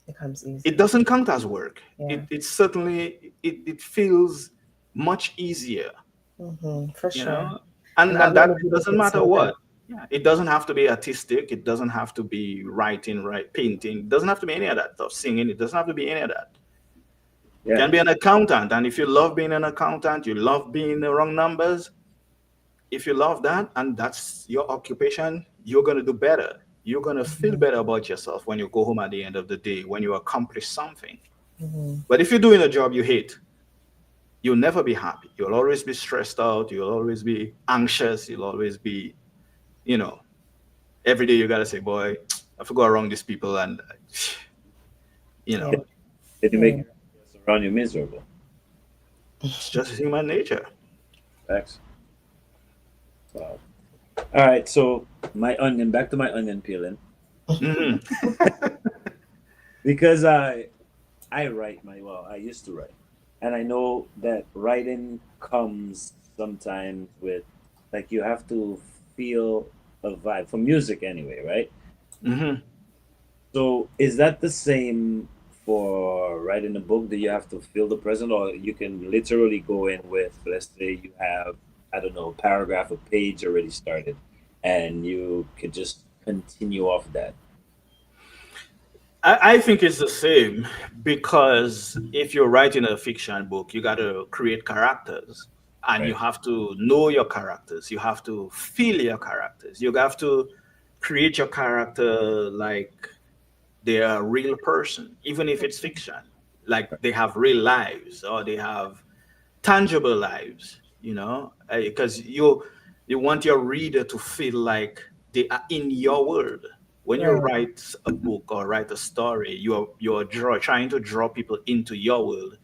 It comes easy. it doesn't count as work. Yeah. It certainly it feels much easier, For you sure. know, And and not that many people doesn't can matter say that. what. Yeah, it doesn't have to be artistic. It doesn't have to be writing, right, painting. It doesn't have to be any of that stuff. Singing. It doesn't have to be any of that. You Yeah. can be an accountant, and if you love being an accountant, you love being the wrong numbers. If you love that and that's your occupation, you're gonna do better. You're gonna feel better about yourself when you go home at the end of the day, when you accomplish something. But if you're doing a job you hate, you'll never be happy. You'll always be stressed out. You'll always be anxious. You'll always be, you know, every day you gotta say, boy, I forgot around these people, and you know, Did you make around you miserable? it's just human nature. Thanks. Wow. All right, so back to my onion peeling. Because I write I used to write. And I know that writing comes sometimes with, like, you have to feel a vibe for music anyway, right? So is that the same for writing a book? Do you have to feel the present, or you can literally go in with, let's say you have, I don't know, a paragraph, a page already started, and you could just continue off that? I think it's the same, because if you're writing a fiction book, you got to create characters, and you have to know your characters. You have to feel your characters. You have to create your character like they're a real person, even if it's fiction. Like they have real lives, or they have tangible lives, because you want your reader to feel like they are in your world. When you write a book or write a story, you're trying to draw people into your world,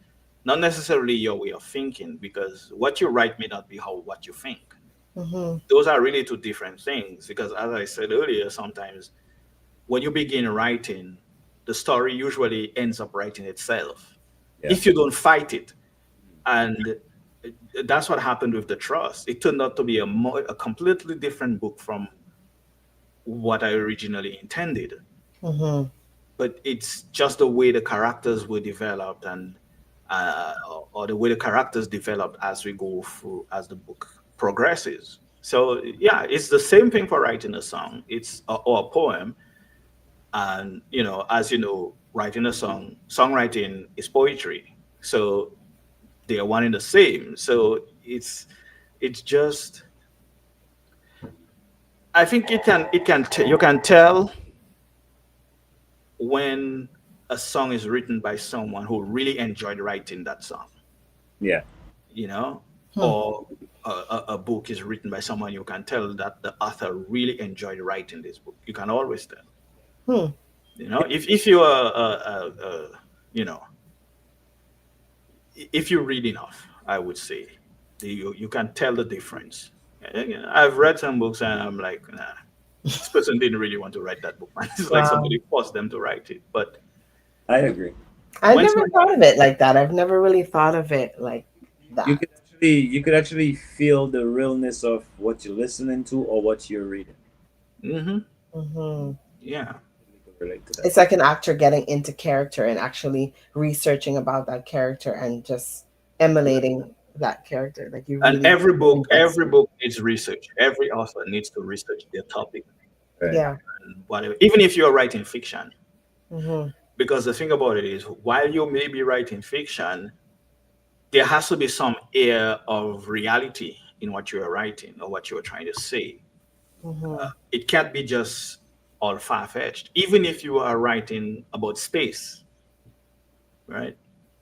not necessarily your way of thinking, because what you write may not be what you think. Those are really two different things, because as I said earlier, sometimes when you begin writing, the story usually ends up writing itself if you don't fight it. And that's what happened with The Trust. It turned out to be a completely different book from what I originally intended. But it's just the way the characters were developed, and or the way the characters developed as we go through, as the book progresses. So yeah, it's the same thing for writing a song. Or a poem. And as you know, writing a songwriting is poetry. So they are one and the same. So it's just, I think you can tell when a song is written by someone who really enjoyed writing that song. Yeah. Or a book is written by someone, you can tell that the author really enjoyed writing this book. You can always tell. If you are if you read enough, I would say you can tell the difference. I've read some books and I'm like, nah, this person didn't really want to write that book. It's like somebody forced them to write it. But I agree. I've never thought of it like that. I've never really thought of it like that. You could actually feel the realness of what you're listening to or what you're reading. Yeah. It's like an actor getting into character and actually researching about that character and just emulating that character. Like you. And every book needs research. Every author needs to research their topic. Yeah. And whatever, even if you're writing fiction. Because the thing about it is, while you may be writing fiction, there has to be some air of reality in what you are writing or what you are trying to say. It can't be just all far-fetched. Even if you are writing about space, right?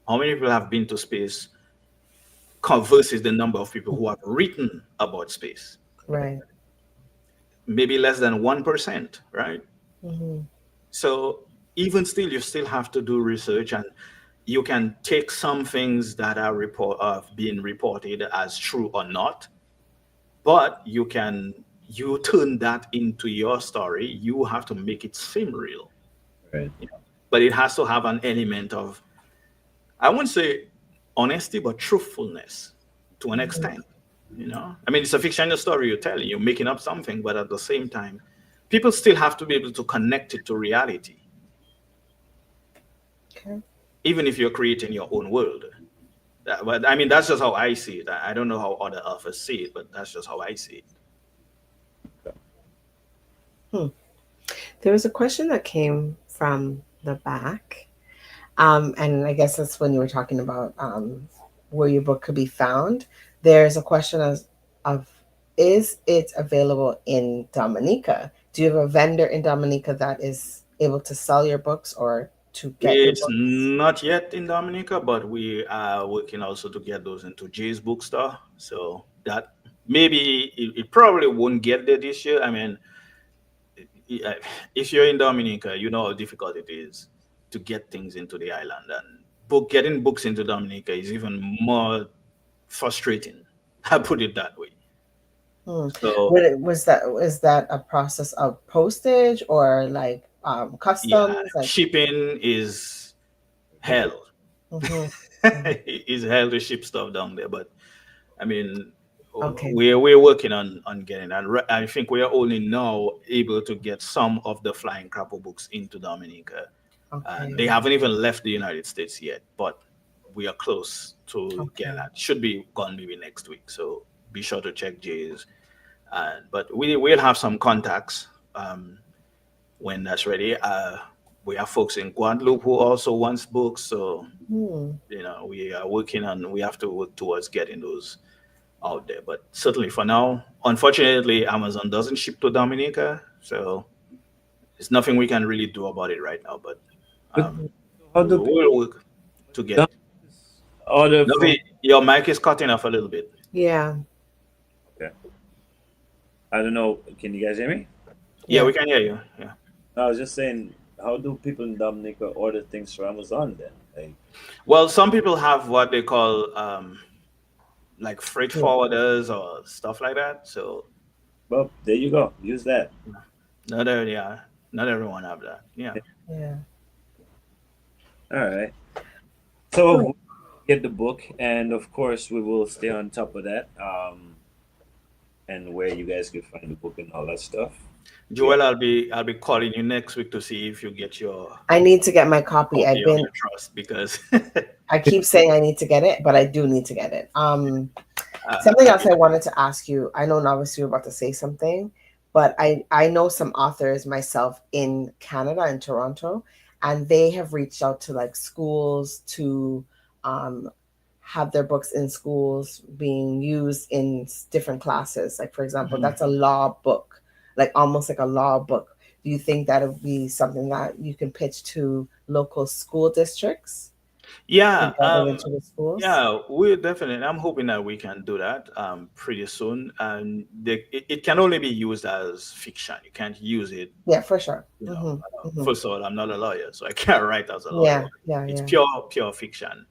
How many people have been to space versus the number of people who have written about space? Right. Maybe less than 1%, right? So even still, you still have to do research, and you can take some things that are being reported as true or not, but you turn that into your story. You have to make it seem real, Right. but it has to have an element of, I wouldn't say honesty, but truthfulness to an extent. I mean, it's a fictional story you're telling. You're making up something, but at the same time, people still have to be able to connect it to reality, Okay. even if you're creating your own world. But I mean, that's just how I see it. I don't know how other authors see it, but that's just how I see it. There was a question that came from the back. And I guess that's when you were talking about where your book could be found. There's a question of is it available in Dominica? Do you have a vendor in Dominica that is able to sell your books or to get your It's books? not yet in Dominica, but we are working also to get those into Jay's bookstore. So that maybe it probably won't get there this year. I mean, if you're in Dominica, you know how difficult it is to get things into the island, and getting books into Dominica is even more frustrating. I put it that way. So Was that a process of postage or like customs? yeah, Like, shipping is hell. It's hell to ship stuff down there, but I mean, okay. we're working on getting, and I think we are only now able to get some of the Flying Crapple books into Dominica. Okay. They haven't even left the United States yet, but we are close to getting that. Should be gone maybe next week. So be sure to check Jay's. But we'll have some contacts when that's ready. We have folks in Guadeloupe who also wants books, so we are working on. We have to work towards getting those out there. But certainly for now, unfortunately, Amazon doesn't ship to Dominica, so there's nothing we can really do about it right now. But how do we'll work to get. Your mic is cutting off a little bit. Yeah. Okay. I don't know. Can you guys hear me? Yeah, we can hear you. Yeah. I was just saying, how do people in Dominica order things from Amazon then? Like, well, some people have what they call like freight forwarders or stuff like that. So, well, there you go. Use that. Not everyone have that. Yeah. Yeah. All right. So get the book, and of course we will stay on top of that. And where you guys can find the book and all that stuff. Joel, I'll be calling you next week to see if you get your. I need to get my copy. I've been trust because I keep saying I need to get it, but I do need to get it. Something else I wanted to ask you. I know Novice, you were about to say something, but I know some authors myself in Canada and Toronto, and they have reached out to like schools to have their books in schools being used in different classes. Like, for example, that's a law book, like almost like a law book. Do you think that would be something that you can pitch to local school districts? Yeah. Into the schools? Yeah, we're definitely. I'm hoping that we can do that pretty soon. And it can only be used as fiction. You can't use it. Yeah, for sure. First of all, I'm not a lawyer, so I can't write as a lawyer. It's pure fiction.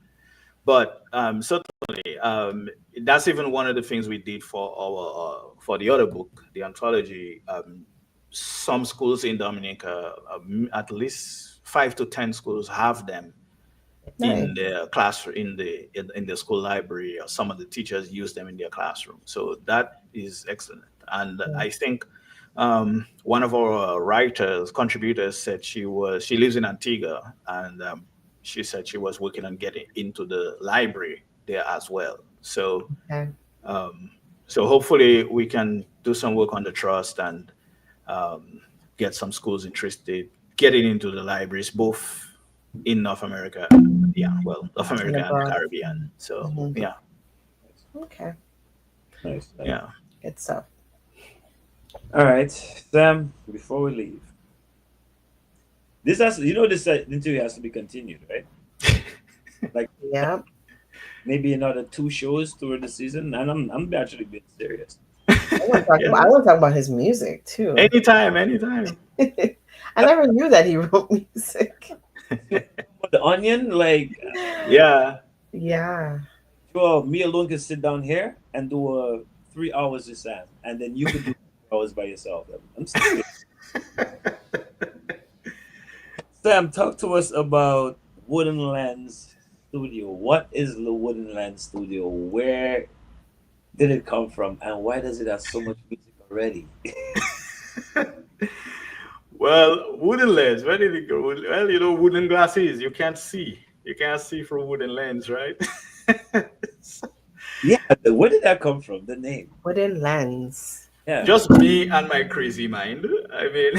But certainly, that's even one of the things we did for our for the other book, the anthology. Some schools in Dominica, at least 5 to 10 schools, have them in their classroom, in the school library, or some of the teachers use them in their classroom. So that is excellent. And I think one of our contributors said she lives in Antigua, and she said she was working on getting into the library there as well. So, so hopefully we can do some work on the trust and get some schools interested, getting into the libraries, both in North America, North America and the Caribbean. So, yeah. Okay. Nice. Yeah. Good stuff. All right, Sam. Before we leave, this interview has to be continued, right? Like, yeah, maybe another 2 shows through the season, and I'm actually being serious. I want to talk about his music too. Anytime. I never knew that he wrote music. So The onion, like, Yeah. Yeah. well, me alone can sit down here and do 3 hours with Sam, and then you could do 3 hours by yourself. I'm serious. Sam, talk to us about Wooden Lens Studio. What is the Wooden Lens Studio? Where did it come from, and why does it have so much music already? Well, wooden lens. Where did it go? Well, wooden glasses. You can't see. You can't see through wooden lens, right? Yeah, where did that come from? The name? Wooden lens. Yeah. Just me and my crazy mind. I mean,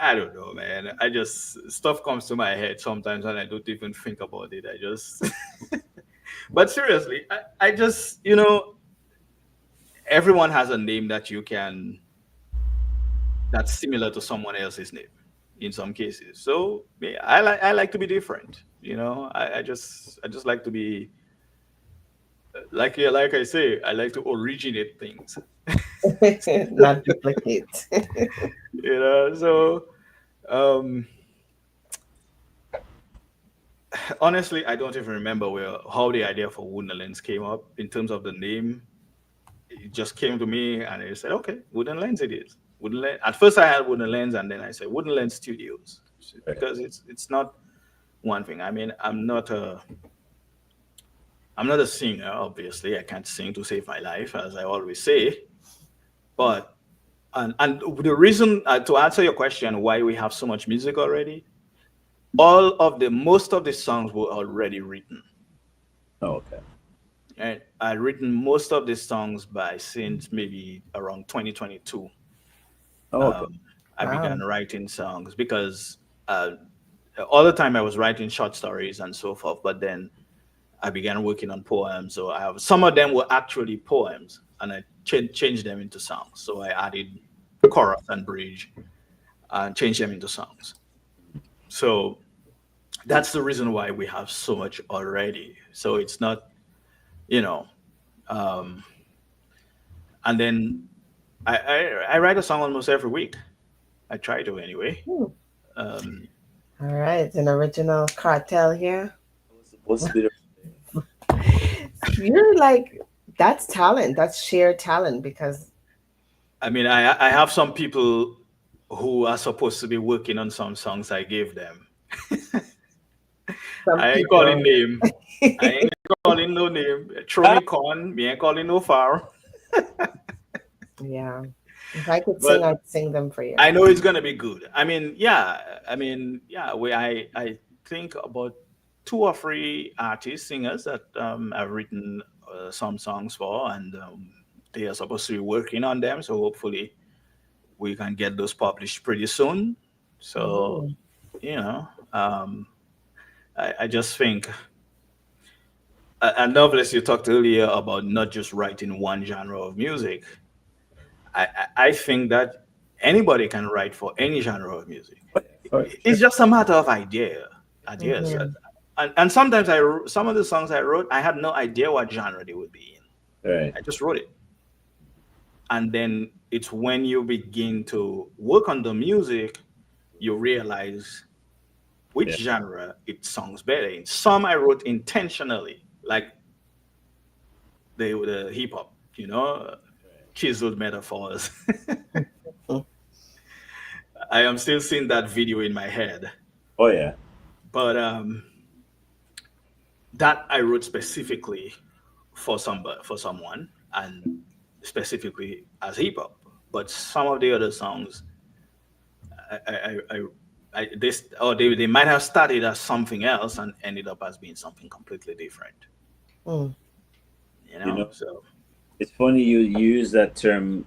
I don't know, man. I just stuff comes to my head sometimes, and I don't even think about it. I just. But seriously, I just everyone has a name that you can that's similar to someone else's name in some cases. So yeah, I like to be different. I just like to be like I say, I like to originate things. Not duplicate. So um honestly, I don't even remember how the idea for Wooden Lens came up in terms of the name. It just came to me, and I said, "Okay, Wooden Lens it is." Wooden Lens. At first, I had Wooden Lens, and then I said Wooden Lens Studios because it's not one thing. I mean, I'm not a singer. Obviously, I can't sing to save my life, as I always say. But and the reason to answer your question, why we have so much music already, most of the songs were already written. Oh, okay. And I'd written most of the songs since maybe around 2022. Oh, okay. I began writing songs because all the time I was writing short stories and so forth. But then I began working on poems. So I have some of them were actually poems, and I changed them into songs. So I added chorus and bridge and changed them into songs. So that's the reason why we have so much already. So it's not, and then I write a song almost every week. I try to anyway. All right, an original cartel here. What's the You're like, that's talent. That's sheer talent because. I mean, I have some people who are supposed to be working on some songs I gave them. I ain't calling name. I ain't calling no name. Throw me con, me ain't calling no far. Yeah. If I could sing, I'd sing them for you. I know it's gonna be good. I mean, I think about 2 or 3 artists, singers that I've written some songs for, and they are supposed to be working on them. So hopefully we can get those published pretty soon. So, I just think, and obviously you talked earlier about not just writing one genre of music. I think that anybody can write for any genre of music. It's just a matter of ideas. And sometimes some of the songs I wrote, I had no idea what genre they would be in. Right. I just wrote it. And then it's when you begin to work on the music, you realize which genre it sounds better in. Some I wrote intentionally, like the hip hop, chiseled metaphors. I am still seeing that video in my head. Oh yeah. But that I wrote specifically for someone, and specifically as hip hop. But some of the other songs, they might have started as something else and ended up as being something completely different. Mm. So it's funny you use that term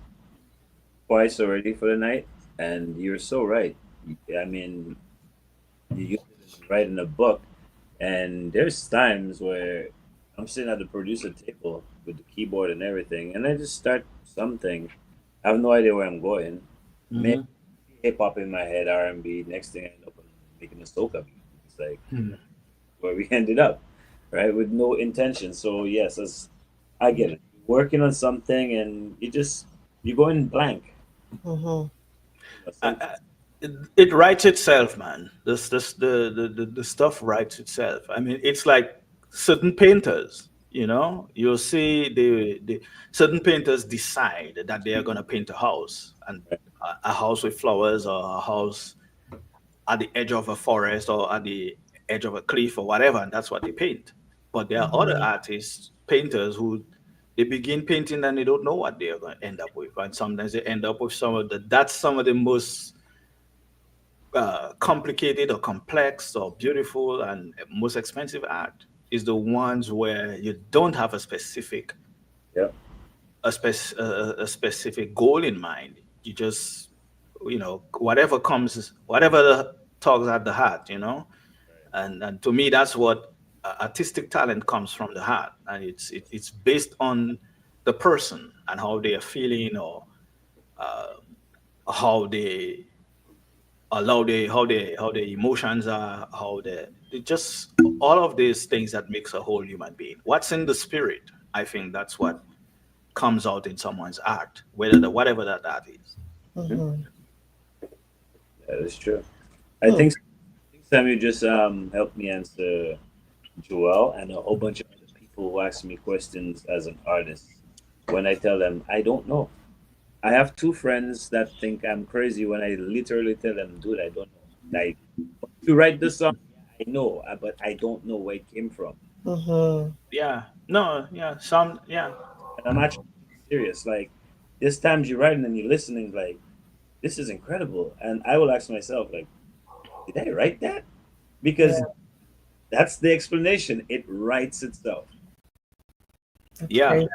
twice already for the night, and you're so right. I mean, you use it right in a book, and there's times where I'm sitting at the producer table with the keyboard and everything, and I just start something. I have no idea where I'm going. Maybe hip hop in my head, R&B. Next thing I end up making a soca beat. It's like where we ended up, right? With no intention. So yes, I get it. Working on something and you go in blank. it writes itself, man. The stuff writes itself. I mean, it's like certain painters. You'll see the certain painters decide that they are going to paint a house, and a house with flowers, or a house at the edge of a forest, or at the edge of a cliff, or whatever, and that's what they paint. But there are other artists, painters, who they begin painting and they don't know what they are going to end up with, and sometimes they end up with some of the most complicated or complex or beautiful and most expensive art is the ones where you don't have a specific Yeah. a specific goal in mind. You just, whatever comes, whatever tugs at the heart, and to me that's what artistic talent comes from the heart, and it's based on the person and how they are feeling, or how they how their emotions are, how they just all of these things that makes a whole human being. What's in the spirit? I think that's what comes out in someone's art, whatever that art is. Mhm. That is true. I think Sam, you just helped me answer Joel and a whole bunch of other people who ask me questions as an artist. When I tell them I don't know, I have two friends that think I'm crazy when I literally tell them, dude, I don't know. Like, to write the song, I know, but I don't know where it came from. Mhm. Yeah. No. Yeah. Some. Yeah. And I'm actually serious. Like, there's times you're writing and you're listening, like, this is incredible. And I will ask myself, like, did I write that? Because that's the explanation. It writes itself. Yeah.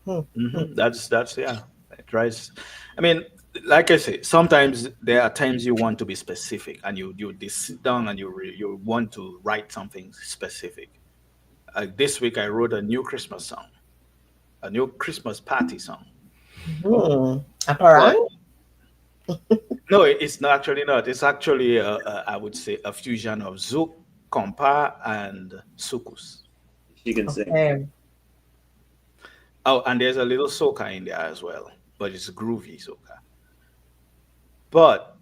Crazy. That's yeah. It writes. I mean, like I say, sometimes there are times you want to be specific, and you sit down and you want to write something specific. Like this week, I wrote a new Christmas song, a new Christmas party song. A parang? No, it's not actually not. It's actually, I would say, a fusion of Zouk, Kompa, and Sukus. She can sing. Okay. Oh, and there's a little soca in there as well, but it's groovy soca. But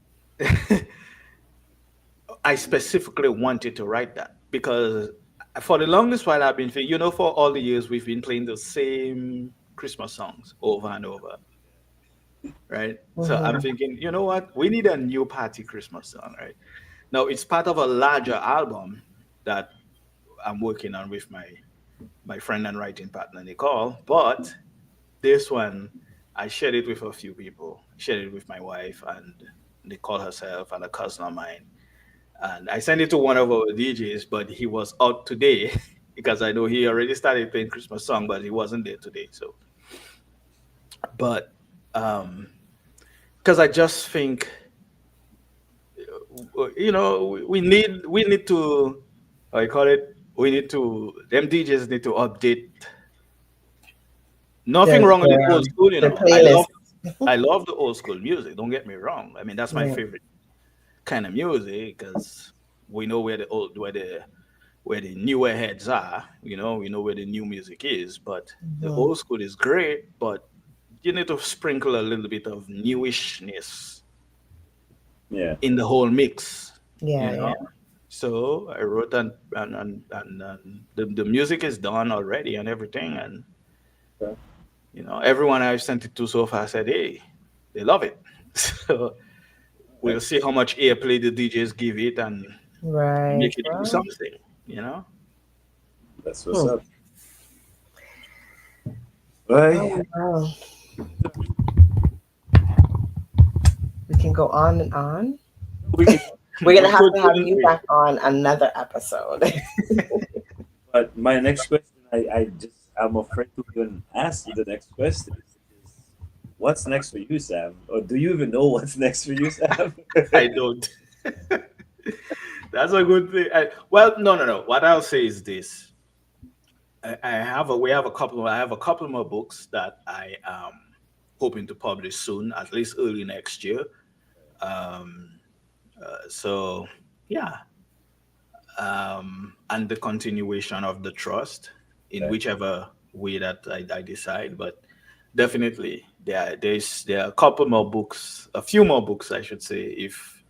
I specifically wanted to write that because for the longest while I've been thinking, for all the years we've been playing the same Christmas songs over and over, right? So I'm thinking, you know what? We need a new party Christmas song, right? Now it's part of a larger album that I'm working on with my friend and writing partner Nicole. But this one, I shared it with a few people. Shared it with my wife and Nicole herself and a cousin of mine. And I sent it to one of our DJs, but he was out today because I know he already started playing Christmas song, but he wasn't there today. So, but because I just think, we need to, I call it, we need to, them DJs need to update. Nothing wrong with the old school, I love the old school music. Don't get me wrong. I mean, that's my favorite kind of music because we know where the newer heads are. We know where the new music is. But the old school is great, but you need to sprinkle a little bit of newishness in the whole mix. Yeah. So I wrote and the music is done already and everything, and everyone I've sent it to so far said, hey, they love it. So we'll see how much airplay the DJs give it and make it do something. That's what's up. Right. Wow. We can go on and on. We're gonna have to have you back on another episode. But my next question, I'm afraid to even ask the next question. What's next for you, Sam? Or do you even know what's next for you, Sam? I don't. That's a good thing. No. What I'll say is this: I have a couple more books that I am hoping to publish soon, at least early next year. So yeah, and the continuation of the trust in whichever way that I decide, but definitely there are a few more books I should say, if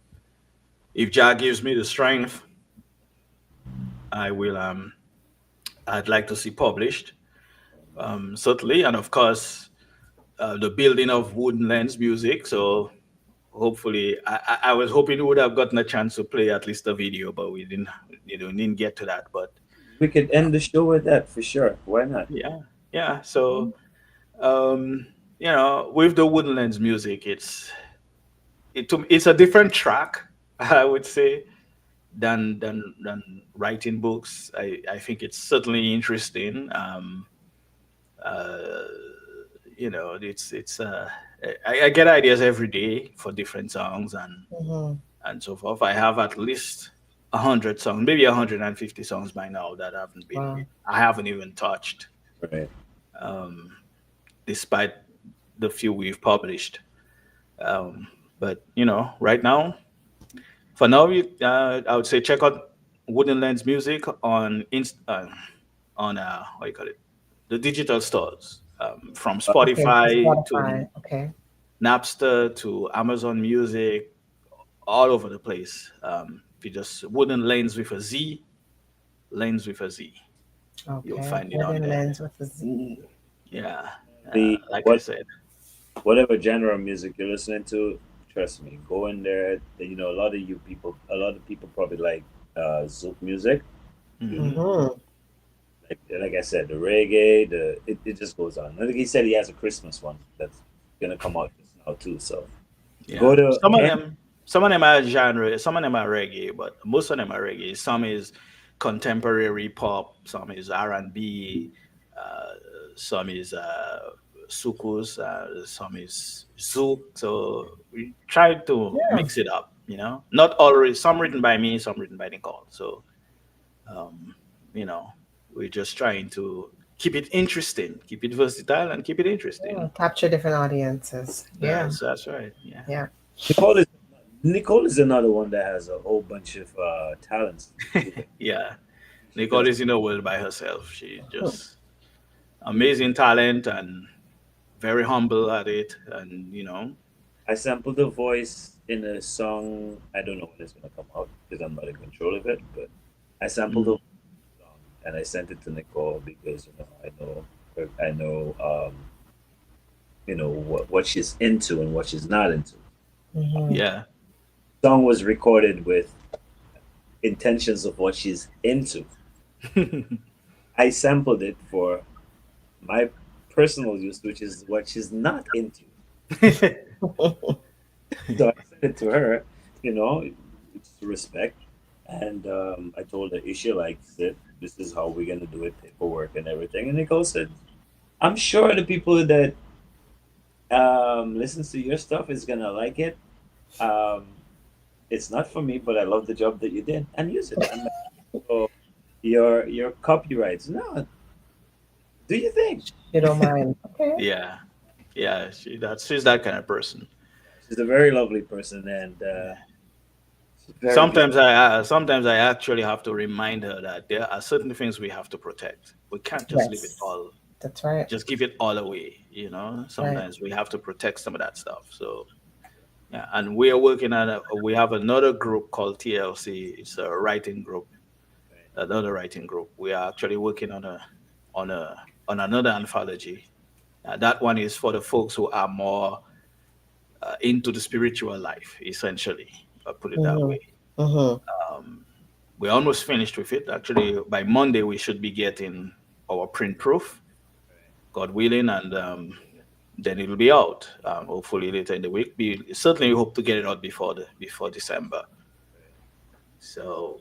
if Jah gives me the strength, I will. I'd like to see published, certainly, and of course, the building of Wooden Lens Music. So hopefully, I was hoping we would have gotten a chance to play at least a video, but we didn't. Didn't get to that. But We could end the show with that for sure. Why not? yeah, yeah. So with the Wooden Lens Music, it's a different track, I would say, than writing books. I think it's certainly interesting. Uh, it's I get ideas every day for different songs and so forth. I have at least 100 songs, maybe 150 songs by now that I haven't even touched. Right. Despite the few we've published. But right now, for now, I would say check out Wooden Lens Music on what do you call it, the digital stores, from Spotify to Napster to Amazon Music, all over the place. If you just Wooden Lens with a Z, Lens with a Z, you'll find it on Wooden there. Lens with a Z. Yeah, I said, whatever genre of music you're listening to, trust me, go in there. A lot of people probably like Zouk music. Like I said, the reggae, it just goes on. I think he said he has a Christmas one that's gonna come out just now too. So go to some of them are genre, some of them are reggae, but most of them are reggae. Some is contemporary pop, some is R&B, some is sukus, some is zouk. So we try to mix it up, Not always, some written by me, some written by Nicole. So we're just trying to keep it interesting, keep it versatile, and keep it interesting. Capture different audiences. Yeah, that's right. Yeah. Nicole is another one that has a whole bunch of talents. Yeah, Nicole is in a world by herself. She's just amazing talent and very humble at it, and I sampled the voice in a song. I don't know when it's gonna come out because I'm not in control of it, but I sampled the song and I sent it to Nicole because I know what she's into and what she's not into. Yeah. Song was recorded with intentions of what she's into. I sampled it for my personal use, which is what she's not into. So I sent it to her, it's respect. And I told her if she likes it, this is how we're gonna do it, paperwork and everything. And Nicole said, I'm sure the people that listens to your stuff is gonna like it. It's not for me, but I love the job that you did and use it. I'm like, so your copyrights. No. Do you think? You don't mind. Okay. Yeah. She's that kind of person. She's a very lovely person, and sometimes I actually have to remind her that there are certain things we have to protect. We can't just leave it all. That's right. Just give it all away. Sometimes we have to protect some of that stuff. So. Yeah, and we are working on we have another group called TLC. It's a writing group, another writing group. We are actually working on another anthology. That one is for the folks who are more into the spiritual life, essentially. I'll put it that way. We're almost finished with it. Actually, by Monday we should be getting our print proof, God willing, and then it'll be out. Hopefully later in the week. We certainly hope to get it out before December. So,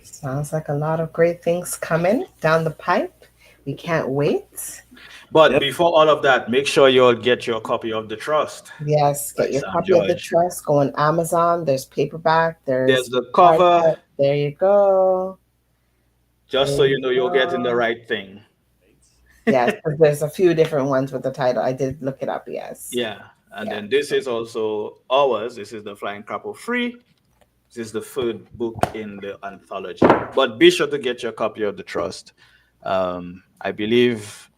sounds like a lot of great things coming down the pipe. We can't wait. But before all of that, make sure you'll get your copy of The Trust. Yes, get your copy of The Trust. Go on Amazon. There's paperback. There's the cover. There you go. Just so you know you're getting the right thing. Yes, there's a few different ones with the title. I did look it up, yes. Yeah, and then this is also ours. This is the Flying Crapple Free. This is the third book in the anthology. But be sure to get your copy of The Trust. I believe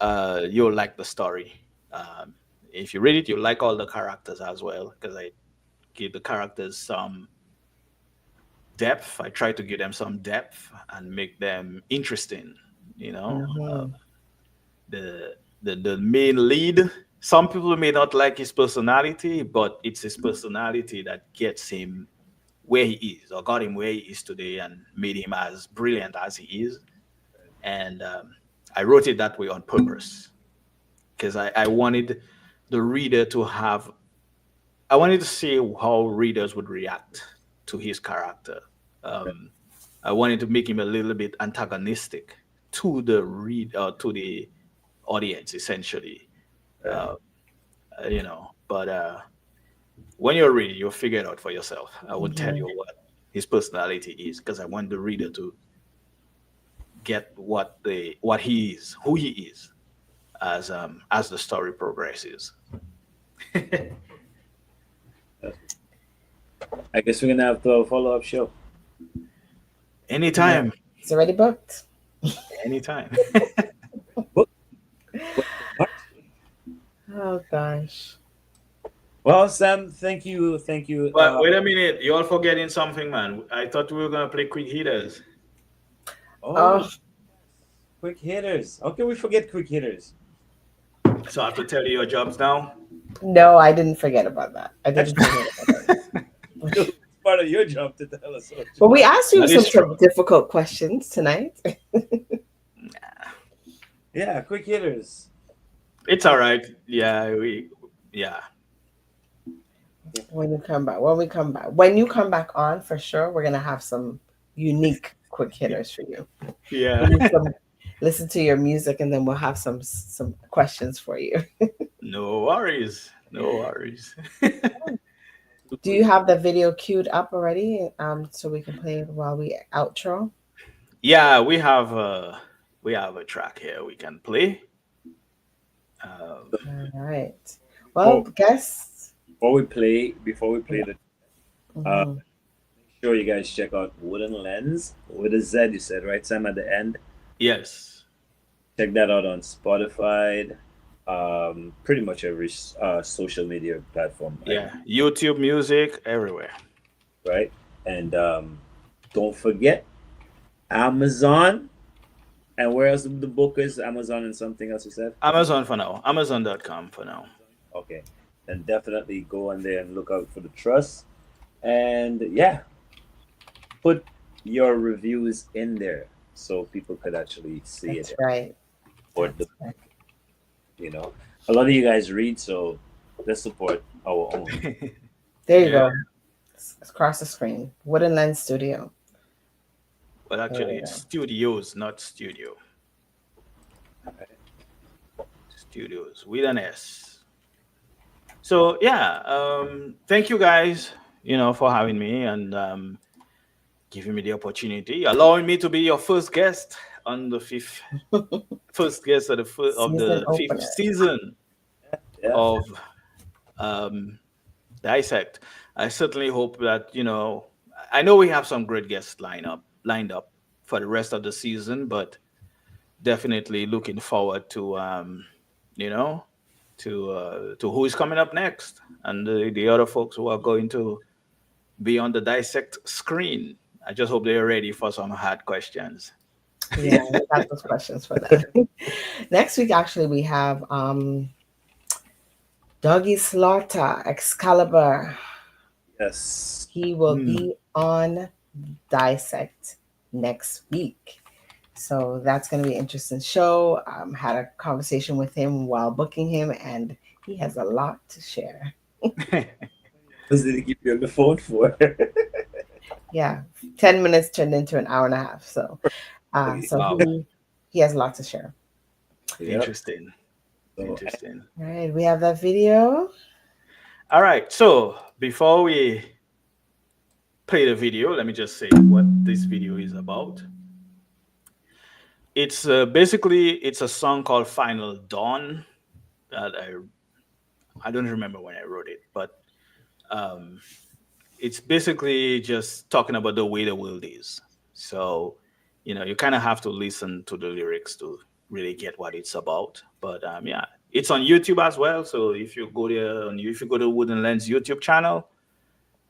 you'll like the story. If you read it, you'll like all the characters as well, because I give the characters some depth. I try to give them some depth and make them interesting. You know, the main lead. Some people may not like his personality, but it's his personality that gets him where he is, or got him where he is today, and made him as brilliant as he is. And I wrote it that way on purpose because I wanted the reader to have. I wanted to see how readers would react to his character. I wanted to make him a little bit antagonistic to to the audience, essentially. You know, but when you're reading, you'll figure it out for yourself. I won't tell you what his personality is because I want the reader to get what he is, who he is, as the story progresses. I guess we're gonna have to have a follow-up show. Anytime. It's already booked. Anytime. Oh gosh. Well, Sam, thank you. But wait a minute, you're all forgetting something, man. I thought we were gonna play quick hitters. Oh, quick hitters. How can we forget quick hitters? So I have to tell you your jobs now? No, I didn't forget about that. I didn't forget about that. It's part of your job to tell us. Well, we asked you some difficult questions tonight. Yeah, quick hitters. It's all right. Yeah, When you come back on, for sure, we're gonna have some unique quick hitters for you. Yeah. Listen to your music, and then we'll have some questions for you. No worries. Do you have the video queued up already? So we can play it while we outro. Yeah, we have a track here we can play. All right. Well, guests. Before we play the, make sure you guys check out Wooden Lens with a Z. You said right, Sam, at the end. Yes. Check that out on Spotify, pretty much every social media platform. Yeah, YouTube Music, everywhere. Right, and don't forget Amazon. And where else the book is? Amazon and something else you said? Amazon for now. Amazon.com for now. Okay. Then definitely go on there and look out for the trust. And yeah, put your reviews in there so people could actually see That's it. Right. Or you know, a lot of you guys read, so let's support our own. There you go. It's across the screen. Wooden Lens Studio. Well, actually, it's studios, not studio. Studios with an S. So yeah, thank you guys, for having me and giving me the opportunity, allowing me to be your first guest on the first guest of the fifth season of Dissect. I certainly hope that I know we have some great guests lined up for the rest of the season, but definitely looking forward to to who is coming up next and the other folks who are going to be on the Dissect screen. I just hope they're ready for some hard questions. Yeah, we got those questions for that. Next week, actually, we have Doggy Slaughter, Excalibur. Yes. He will be on Dissect next week. So that's going to be an interesting show. Had a conversation with him while booking him, and he has a lot to share. What did he keep you on the phone for? Yeah, 10 minutes turned into an hour and a half. So, Wow. he has a lot to share. Interesting. Interesting. All right, we have that video. All right, so before we play the video, let me just say what this video is about. It's basically a song called Final Dawn that I don't remember when I wrote it, but it's basically just talking about the way the world is. So, you kind of have to listen to the lyrics to really get what it's about. But it's on YouTube as well. So if you go to Wooden Lens YouTube channel,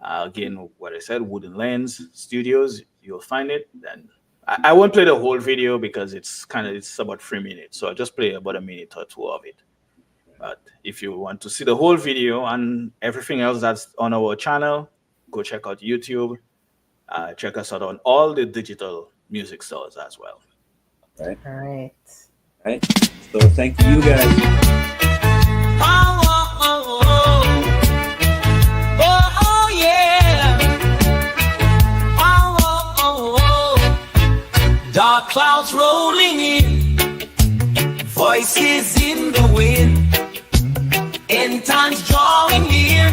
Again, what I said, Wooden Lens Studios, you'll find it. Then I won't play the whole video because it's about 3 minutes. So I'll just play about a minute or two of it. But if you want to see the whole video and everything else that's on our channel, go check out YouTube. Check us out on all the digital music stores as well. Right. All right. Right. So thank you guys. Dark clouds rolling in, voices in the wind, end times drawing near,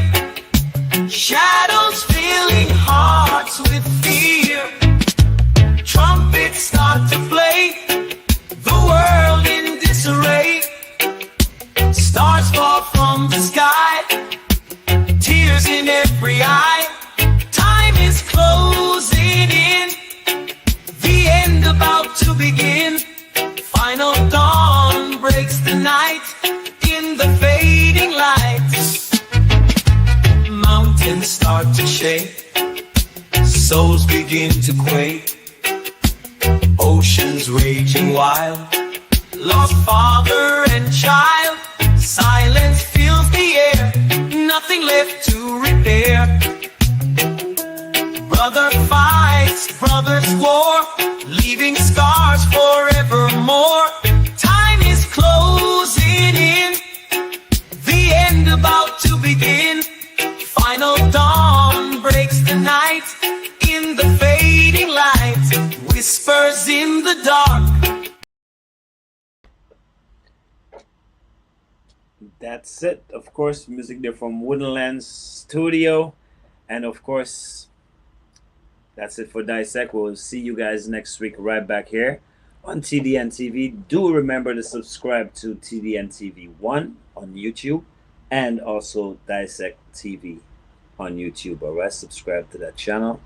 shadows filling hearts with fear. Trumpets start to play, the world in disarray. Stars fall from the sky, tears in every eye. Time is closing in, the end about to begin. Final dawn breaks the night in the fading lights. Mountains start to shake, souls begin to quake. Oceans raging wild, lost father and child. Silence fills the air, nothing left to repair. Brother fights, brothers war, leaving scars forevermore. Time is closing in, the end about to begin. Final dawn breaks the night in the fading light, whispers in the dark. That's it. Of course, music there from Wooden Lens Studio. And of course, that's it for Dissect. We'll see you guys next week right back here on TDN TV. Do remember to subscribe to TDN TV 1 on YouTube and also Dissect TV on YouTube. All right, subscribe to that channel.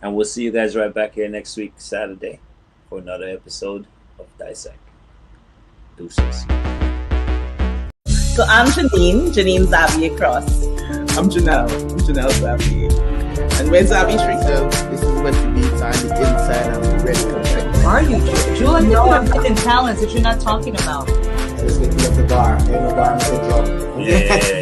And we'll see you guys right back here next week, Saturday, for another episode of Dissect. Deuces. So I'm Janine Xavier Cross. I'm Janelle Xavier. And where's Xavier Street? So this is what you need on the inside and ready to come. Are you, Jewel? I think you have hidden talents that you're not talking about. Let's get to the bar. Ain't no bar, Mr. Drum. Yeah.